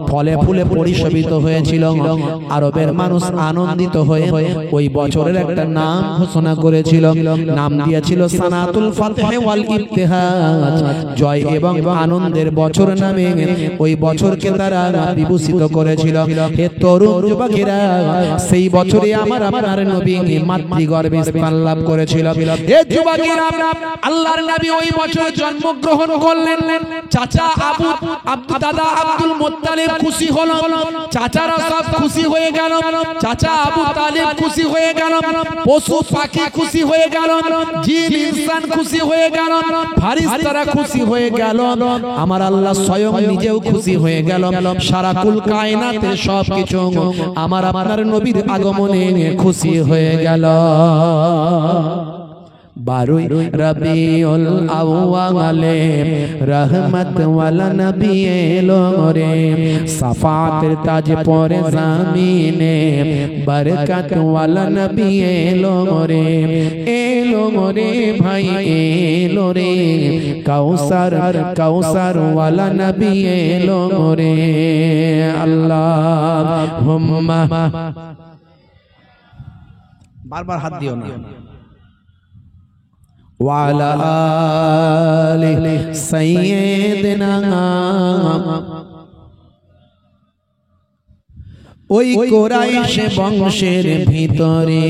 ফলে ফুলে পরিশোভিত হয়েছিল। আরবের মানুষ আনন্দিত হয়ে ওই বছরের একটা নাম ঘোষণা করেছিল, নাম দিয়েছিল সানাতুল ফাতহ ওয়াল ইবতিহাজ, জয় এবং আনন্দের বছর নামে ওই বছরকে তারা বিভূষিত করেছিল। হে তরুণ যুবকেরা, সেই বছরে আমার আপনার নবী মাতৃগর্ভে স্থান লাভ করেছিল। হে যুবকেরা, আল্লাহর নবী ওই বছর জন্মগ্রহণ করলেন। চাচা দাদা আব্দুল মুত্তালিব খুশি হলো, চাচারা সব খুশি হয়ে গেল, চাচা আবু তালিব খুশি হয়ে গেল, পশু পাখি খুশি হয়ে গেল, জিন ইনসান খুশি হয়ে গেল, ফারিস্তারা খুশি হয়ে গেল, আমার আল্লাহ স্বয়ং নিজেও খুশি হয়ে গেল। সারা কুল কায়নাতের সবকিছু আমার আপনার নবীর আগমনে খুশি হয়ে গেল। 12 রবিউল আউয়ালে রহমত ওয়ালা নবী এলো রে, সাফাতের তাজ পরে জামিনে বরকত ওয়ালা নবী এলো রে, এলো রে ভাই এলো রে, কাউসার ওয়ালা নবী এলো রে। আল্লাহুম্মা, বারবার হাত দিও না। ওয়ালা আলি সাইয়্যিদিনা, ওই কুরাইশ বংশের ভিতরে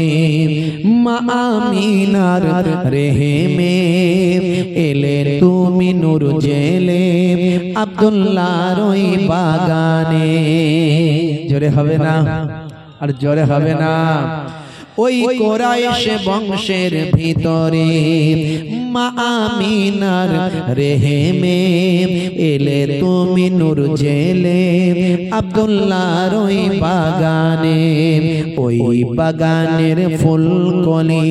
মা আমিনার রেহেমে এলে তুমি নূর জেলে আব্দুল্লাহর ওই বাগানে। জোরে হবে না? আর জোরে হবে না? ওই কুরাইশ বংশের ভিতরে মা আমিনার রেহেমে এলে তুমি নূর জেলে আব্দুল্লাহর ওই বাগানে। ওই বাগানের ফুলকলি,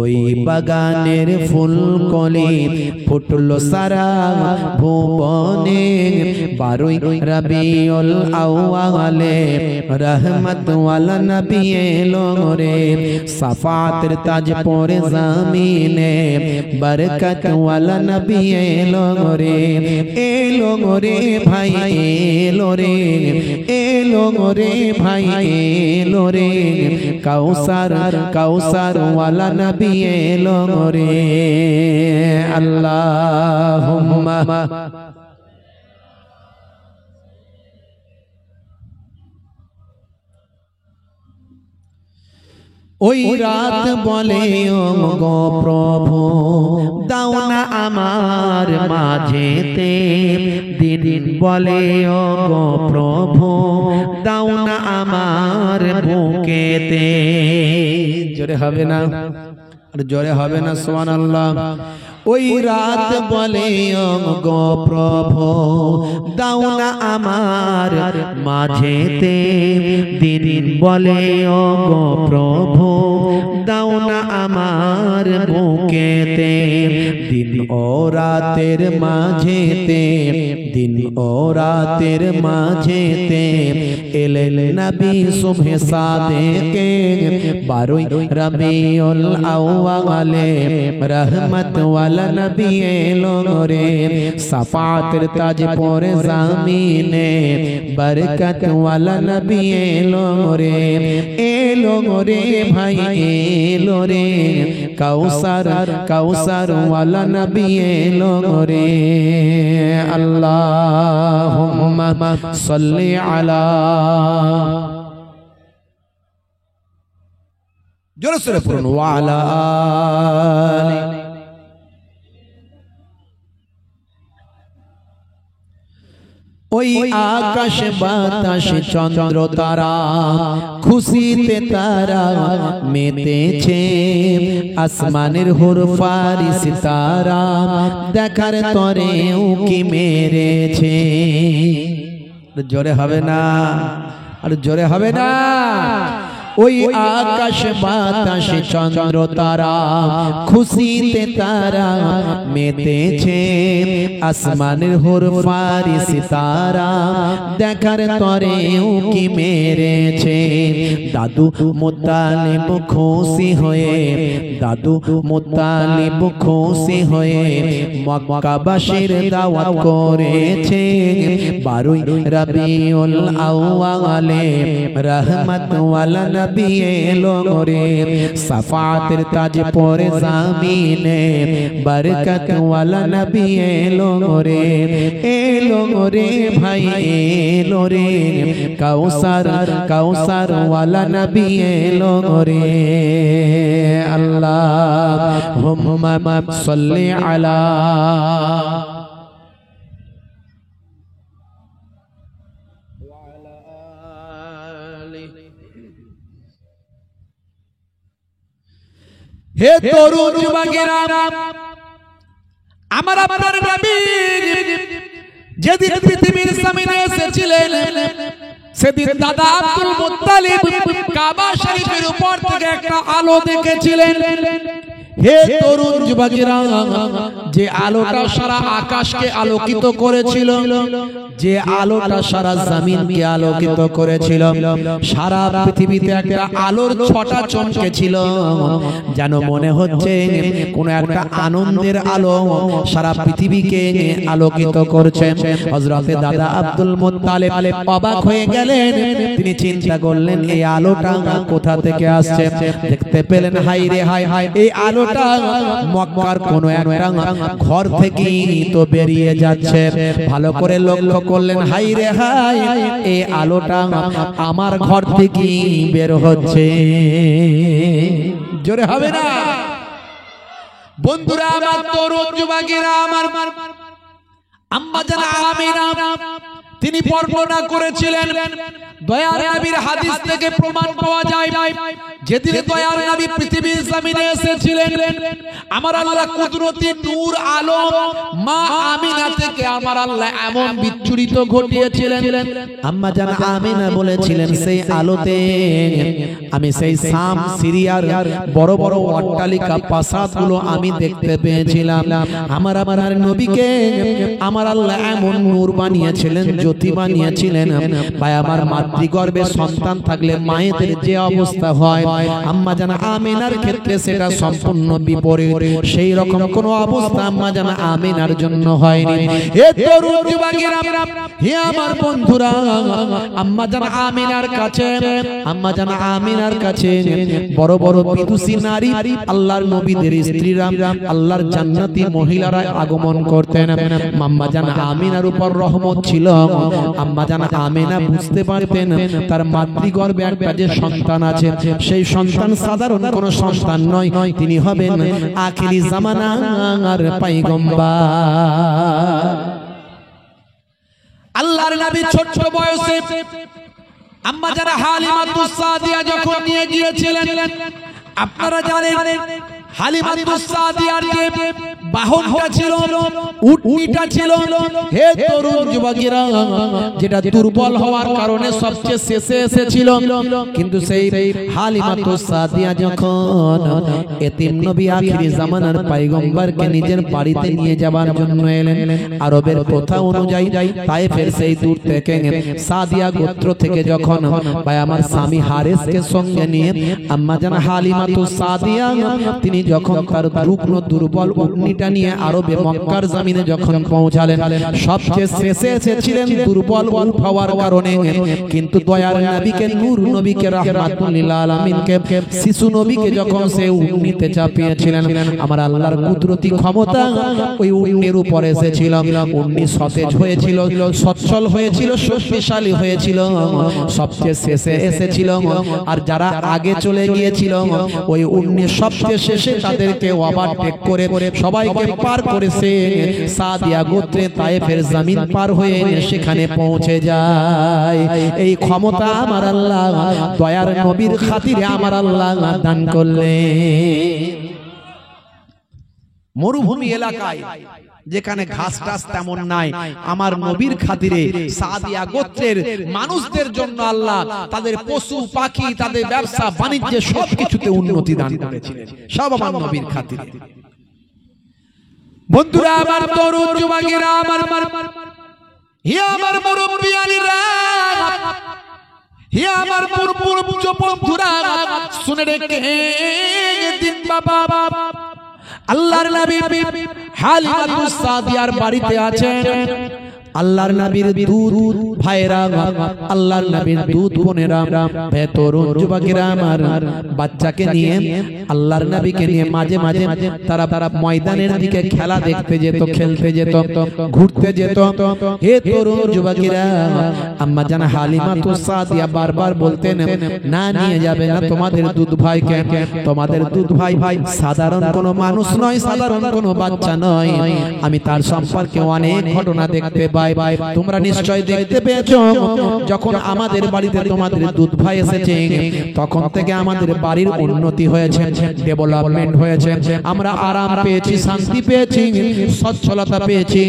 ওই বাগানের ফুলকলি ফুটলো সারা ভুবনে। 12 রবিউল আউয়ালে রহমত ওয়ালা নবী এলো রে, সাফাতের তাজ পরে জামিনে বরকত ওয়ালা নবী এলো রে, এলো রে ভাই এলো রে, এলো রে ভাই এলো রে, কাউসার ওয়ালা নবী এলো রে। আল্লাহুম্মা, ওই রাত বলে ও গো প্রভু দাও না আমার মাঝেতে, দিন বলে ও গো প্রভু দাও না আমার বুকেতে। জোরে হবে না? আর জোরে হবে না? সুবহানাল্লাহ। ওই রাত বলে গো প্রভু দাও না আমার মাঝেতে, দিন বলে গো প্রভু দাও না আমার বুকেতে, দিন ও রাতের মাঝেতে, দিন ও রাতের মাঝেতে এলেন নবী সুবহে সাদেকে, 12 রবিউল আউয়ালে রহমত ওয়ালা নবী এলো রে, সাফাতের তাজ পরে জামিনে বরকত ওয়ালা নবী এলো রে, এলো রে ভাই এলো রে, কাউসার কাউসার ওয়ালা নবী এলো রে। আল্লাহুম্মা সাল্লি আলা, জোরে সোরে পড়ুন, ওয়ালা আলি। ওই আকাশ বাতাস চন্দ্র তারা খুশিতে তারা মেতেছে, আসমানের হুর ফারিস্তারা দেখার তরে উকি মেরেছে। জোরে হবে না, আর জোরে হবে না। ওই আকাশ বাতাস চন্দ্র তারা খুশিতে তারা মেতেছে, আসমানের হুর ফারিস্তারা দেখার তরে উকি মেরেছে। দাদু মুত্তালিব খুশি হয়ে, দাদু মুত্তালিব খুশি হয়ে মক্কাবাসীর দাওয়াত করেছে, 12 রবিউল আউয়ালে রহমত ওয়ালা নবী এলো রে, সাফাতের তাজ পরে জামিনে বরকত ওয়ালা নবী এলো রে, এলো রে ভাই এলো রে, কাউসার কাউসার ওয়ালা নবী এলো রে। আল্লাহুম্মা সাল্লি আলা, হে তরুণ যুবকেরা, আমার আপনার নবী যেদিন পৃথিবীর জমিনে এসেছিলেন সেদিন দাদা আব্দুল মুত্তালিব কাবা শরীফের উপর থেকে একটা আলো দেখেছিলেন। হে তরুণ যুবকেরা, যে আলোটা সারা আকাশকে আলোকিত করেছিল, যে আলোটা সারা জমিনকে আলোকিত করেছিল, সারা পৃথিবীতে একটা আলোর ছটা চমকেছিল, যেন মনে হচ্ছে কোন একটা আনন্দের আলো সারা পৃথিবীকে আলোকিত করছে। হযরতে দাদা আব্দুল মুত্তালিব অবাক হয়ে গেলেন, তিনি চিন্তা করলেন এই আলোটা কোথা থেকে আসছে। দেখতে পেলেন হাই রে হাই হাই, এই আলোটা মক্কার কোন একটা ঘর থেকেই তো বেরিয়ে যাচ্ছে। ভালো করে লক্ষ্য করলেন, হাই রে হাই এই আলোটা আমার ঘর থেকেই বের হচ্ছে। জোরে হবে না বন্ধুরা আমার, তরুণ যুবকেরা আমার, আম্মা জান আমিনা তিনি বর্ণনা করেছিলেন, দয়ার নবীর হাদিস থেকে প্রমাণ পাওয়া যায়, যেদিন দয়ার নবী পৃথিবীর জমিনে এসেছিলেন, আমার আল্লাহ কুদরতি নূর আলো মা আমিনা থেকে আমার আল্লাহ এমন বিচ্ছুরিত ঘটিয়েছিলেন। আম্মা জান আমিনা বলেছিলেন, সেই আলোতে আমি সেই শাম সিরিয়ার বড় বড় অট্টালিকা প্রাসাদগুলো আমি দেখতে পেয়েছিলাম। আমার আপনার নবীকে আমার আল্লাহ এমন নূর বানিয়েছিলেন, জ্যোতি বানিয়েছিলেন। ভাই আমার, মাতৃগর্ভে সন্তান থাকলে মায়েদের যে অবস্থা হয়, আম্মা জান আমিনার ক্ষেত্রে সেটা সম্পূর্ণ বিপরীত। সেই রকম কোন অবস্থা আম্মা জান আমিনার জন্য হয়নি। হে তরুণ যুবকেরা, হে আমার বন্ধুরা, আম্মা জান আমিনার কাছে, আম্মা জান আমিনার কাছে বড় বড় বিদুষী নারী, আল্লাহর নবীদের স্ত্রীরা, আল্লাহর জান্নাতি মহিলারা আগমন করতেন। আম্মা জান আমিনার উপর রহমত ছিল। আম্মা জান আমিনা বুঝতে পারতেন তার মাতৃগর্ভে একটা যে সন্তান আছে, সেই সন্তান সাধারণ কোন সন্তান নয়, তিনি হবেন আখিরি জামানার পয়গম্বর। আল্লাহর নবী ছোট বয়সে আম্মা জান হালিমাতুস সাদিয়া যখন নিয়ে গিয়েছিলেন, আপনারা জানেন হালিমাতুস সাদিয়ার যে বাহনটা ছিল, উটনিটা ছিল। হে তরুণ যুবকেরা, যেটা দুর্বল হওয়ার কারণে সবচেয়ে শেষে এসেছিল, কিন্তু সেই হালিমাতুস সাদিয়া যখন এতিম নবী আখিরি জামানার পয়গম্বরকে নিজের বাড়িতে নিয়ে যাবার জন্য এলেন, আরবের প্রথা অনুযায়ী তায়েফের সেই দূর থেকে সাদিয়া গোত্র থেকে যখন ভাই আমার স্বামী হারেসকে সঙ্গে নিয়ে আম্মা জান হালিমাতুস সাদিয়া তিনি যখন তার রুগ্ন দুর্বল উটনিটা নিয়ে আরবে মক্কার জমিনে যখন পৌঁছালেন, সবচেয়ে শেষে এসেছিলেন দুর্বল উট হওয়ার কারণে। কিন্তু দয়ার নবীকে, নূর নবীকে, রাহমাতুল লিল আলামিনকে, শিশু নবীকে যখন সে উটনিতে চাপিয়েছিলেন, আমার আল্লাহর কুদরতি ক্ষমতা ওই উটনির উপর এসেছিল। উটনি সতেজ হয়েছিল, সচ্ছল হয়েছিল, শক্তিশালী হয়েছিল, সবচেয়ে শেষে এসেছিল। আর যারা আগে চলে গিয়েছিল, ওই উটনি সবচেয়ে শেষে তাদেরকে ওভারটেক করে সবাইকে পার করেছে সাদিয়া গোত্রে তায়েফের জমিন পার হয়ে সেখানে পৌঁছে যায়। এই ক্ষমতা আমার আল্লাহ দয়ার নবীর খাতিরে আমার আল্লাহ দান করলেন। মরুভূমি এলাকায় যেখানে ঘাস টাস তেমন নাই, আমার নবীর খাতিরে সাদিয়া গোত্রের মানুষদের জন্য আল্লাহ তাদের পশু পাখি, তাদের ব্যবসা বাণিজ্যে সবকিছুতে উন্নতি দান করেছিলেন, সব আমার নবীর খাতিরে। বন্ধুরা আমার, তরুণ যুবকেরা আমার, হে আমার মুরব্বিয়ানিরা, হে আমার পূর্ব বন্ধুরা, শুনে রেখে দিন বাবা, আল্লাহর নবী হালিমাতুস সাদিয়ার বাড়িতে আছেন। আল্লাহর নবীর দুধ ভাইরা, আল্লাহর নবীর দুধ বোনেরা, তরুণ যুবকেরা আমার, বাচ্চাকে নিয়ে আল্লাহর নবীকে নিয়ে মাঝে মাঝে তারা ময়দানের দিকে খেলা দেখতে যেত, খেলতে যেত, ঘুরতে যেত। হে তরুণ যুবকেরা, আম্মা জান হালিমাতুস সাদিয়া বারবার বলতেন, না নিয়ে যাবে না তোমাদের দুধ ভাইকে। তোমাদের দুধ ভাই সাধারণ কোনো মানুষ নয়, সাধারণ কোনো বাচ্চা নয়। আমি তার সম্পর্কে অনেক ঘটনা দেখতে পাই। তোমরা নিশ্চয় দেখতে পেয়েছো, যখন আমাদের বাড়িতে তোমাদের দুধ ভাই এসেছে, তখন থেকে আমাদের বাড়ির উন্নতি হয়েছে, ডেভেলপমেন্ট হয়েছে, আমরা আরাম পেয়েছি, শান্তি পেয়েছি, সচ্ছলতা পেয়েছি।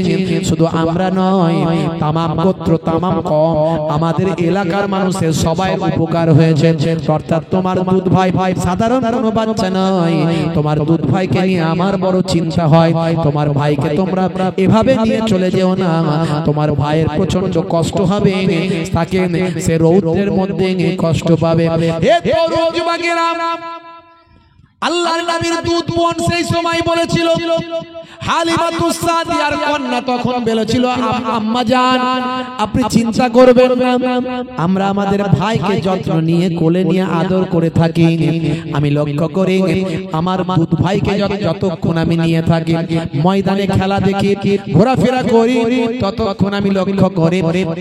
শুধু আমরা নয়, তামাম গোত্র, তামাম কম, আমাদের এলাকার মানুষের সবাই উপকার হয়েছে। অর্থাৎ তোমার দুধ ভাই সাধারণ কোনো বাচ্চা নয়। তোমার দুধ ভাইকে নিয়ে আমার বড় চিন্তা হয়। তোমার ভাইকে তোমরা এভাবে নিয়ে চলে যেও না, তোমার ভাইয়ের প্রচন্ড কষ্ট হবে, তাকে সে রৌদ্রের মধ্যে কষ্ট পাবে। হে তরুণ যুবকেরা, আল্লাহর নবীর দুধ বোন সেই সময় বলেছিল, হালিমাতুস সাদিয়ার কন্যা তখন বলেছিল, আম্মা জান আপনি চিন্তা করবেন না, আমরা আমাদের ভাইকে যত্ন নিয়ে কোলে নিয়ে আদর করে থাকি। আমি লক্ষ্য করি আমার দুধ ভাইকে যতক্ষণ আমি নিয়ে থাকি, ময়দানে খেলা দেখি, ঘোরাফেরা করি, ততক্ষণ আমি লক্ষ্য করি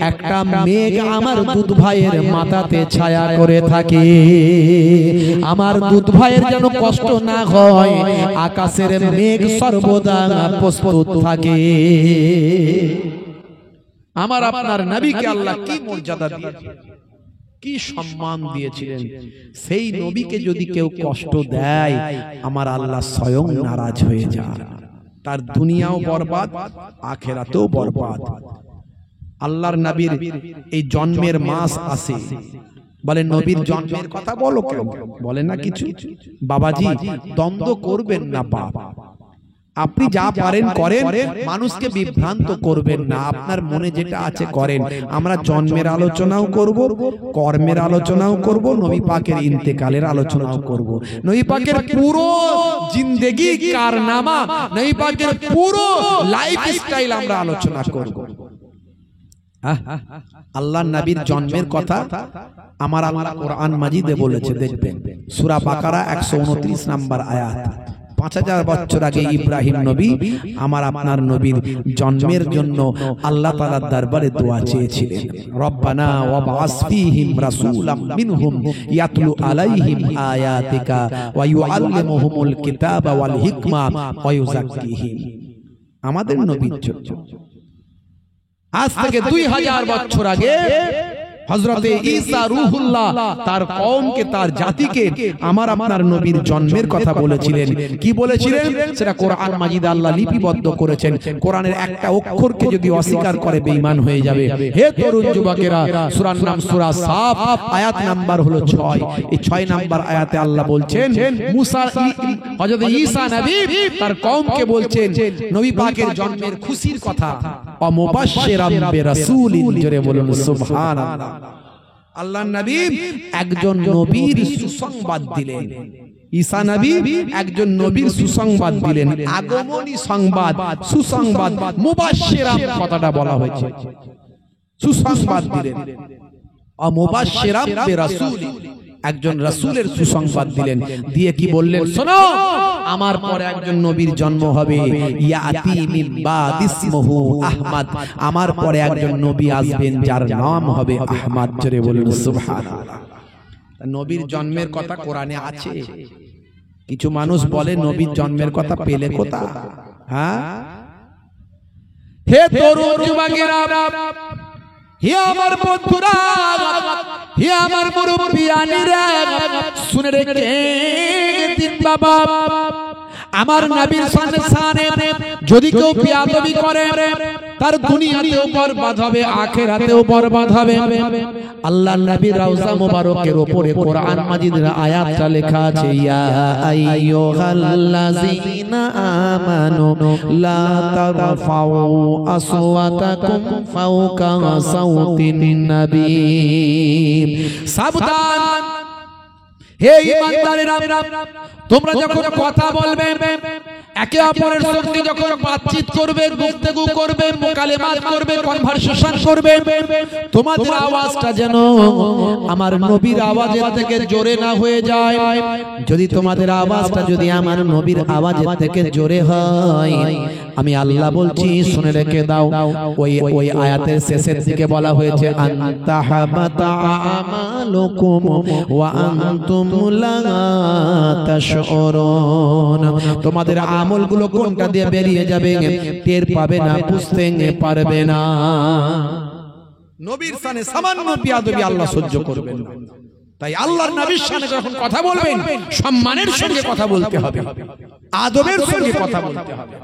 একটা মেঘ আমার দুধ ভাইয়ের মাথাতে ছায়া করে থাকে। আমার দুধ ভাইয়ের যেন কষ্ট না হয়, আকাশের মেঘ সর্বদা প্রস্তুত থাকে। আমার আপনার নবীকে আল্লাহ কি মর্যাদা দিয়েছিলেন, কি সম্মান দিয়েছিলেন। সেই নবীকে যদি কেউ কষ্ট দেয়, আমার আল্লাহ স্বয়ং নারাজ হয়ে যায়, তার দুনিয়াও বরবাদ, আখিরাতেও বরবাদ। আল্লাহর নবীর এই জন্মের মাস আসে, বলে নবীর জন্মের কথা বলো কেন, বলে না কিছু। বাবাজি দ্বন্দ্ব করবেন না বাপ, আপনি যা পারেন করেন, মানুষকে বিভ্রান্ত করবেন না, আপনার মনে যেটা আছে করেন। আমরা জন্মের আলোচনাও করব, কর্মের আলোচনাও করব, নবী পাকের ইন্তেকালের আলোচনাও করব, নবী পাকের পুরো জিন্দেগি কারনামা, নবী পাকের পুরো লাইফ স্টাইল আমরা আলোচনা করব। আল্লাহর নবীর জন্মের কথা আমার আল্লাহ কোরআন মাজিদে বলেছে, দেখবেন সূরা বাকারা 129 নম্বর আয়াত। 5000 বছর আগে ইব্রাহিম নবী আমার আপনার নবীর জন্মের জন্য আল্লাহ তাআলার দরবারে দোয়া চেয়েছিলেন, রব্বানা ওয়াবআস ফীহিম রাসূলাম মিনহুম ইয়াতলু আলাইহিম আয়াতিকা ওয়া ইউআল্লিমুহুমুল কিতাবা ওয়াল হিকমা ওয়া ইউযাক্কিহিম। আমাদের নবীর জন্য আজ থেকে 2000 বছর আগে হযরতে ঈসা রূহুল্লাহ তার কওমকে, তার জাতিকে আমার আপনার নবীর জন্মের কথা বলেছিলেন। কি বলেছিলেন সেটা কোরআন মাজিদে আল্লাহ লিপিবদ্ধ করেছেন। কোরআনের একটা অক্ষরকে যদি অস্বীকার করে বেঈমান হয়ে যাবে। হে তরুণ যুবকেরা, সূরার নাম সূরা সাফ, আয়াত নাম্বার হলো 6। এই 6 নাম্বার আয়াতে আল্লাহ বলছেন মুসা, হযরত ঈসা নবী তার কওমকে বলছেন নবী পাকের জন্মের খুশির কথা। অমুবাশশিরাম বিরাসূলিন, জোরে বলুন সুবহানাল্লাহ। আল্লাহর নবী একজন নবীর সুসংবাদ দিলেন। ঈসা নবী একজন নবীর সুসংবাদ দিলেন, আগমনী সংবাদ, সুসংবাদ, মুবাশশিরাম কথাটা বলা হয়েছে, সুসংবাদ দিলেন। অমুবাশশিরাম বিরাসূলিন, একজন রাসূলের সুসংবাদ দিলেন, দিয়ে কি বললেন, শোনো আমার পরে একজন নবীর জন্ম হবে, ইয়াতি মিন বাদ ইসমুহু আহমদ, আমার পরে একজন নবী আসবেন যার নাম হবে আহমদ। জোরে বলুন সুবহানাল্লাহ। নবীর জন্মের কথা কোরআনে আছে। কিছু মানুষ বলে নবীর জন্মের কথা পেলে কোথা? হ্যাঁ, হে তরুণ যুবকেরা, হে আমার বন্ধুরা, হে আমার মুরব্বিয়ানিরা, শুনে রেখে দিন বাবা, আমার নবীর শানে যদি কেউ বেয়াদবি করে তার দুনিয়াতেও বরবাদ হবে, আখিরাতেও বরবাদ হবে। আল্লাহর নবীর রওজা মুবারকের উপরে কোরআন মাজিদের আয়াতটা লেখা আছে, ইয়া আইয়ুহাল্লাযীনা আমানু লা তারফাউ আসওয়াতাকুম ফাওকা সাওতিন নবী। সাবধান হে ঈমানদারেরা, তোমরা যখন কথা বলবে, একে অপরের সঙ্গে যখন বাতচিত করবে, গুফতাগু করবে, মুকালেমাত করবে, কনভারসেশন করবে, তোমাদের আওয়াজটা যেন আমার নবীর আওয়াজের থেকে জোরে না হয়ে যায়। যদি তোমাদের আওয়াজটা যদি আমার নবীর আওয়াজের থেকে জোরে হয়, আমি আল্লাহ বলছি শুনে রেখে দাও। ওই আয়াতের শেষের দিকে বলা হয়েছে, আনতা হাবাতা আমালুকুম ওয়া আনতুম লা তাশউরুন, তোমাদের আমলগুলো কোনটা দিয়ে বেরিয়ে যাবে টের পাবে না, বুঝতে পারবে না। নবীর শানে সামান্য বেয়াদবি আল্লাহ সহ্য করবেন না। তাই আল্লাহর নবীর শানে যখন কথা বলবেন সম্মানের সঙ্গে কথা বলতে হবে, আদবের সঙ্গে কথা বলতে হবে।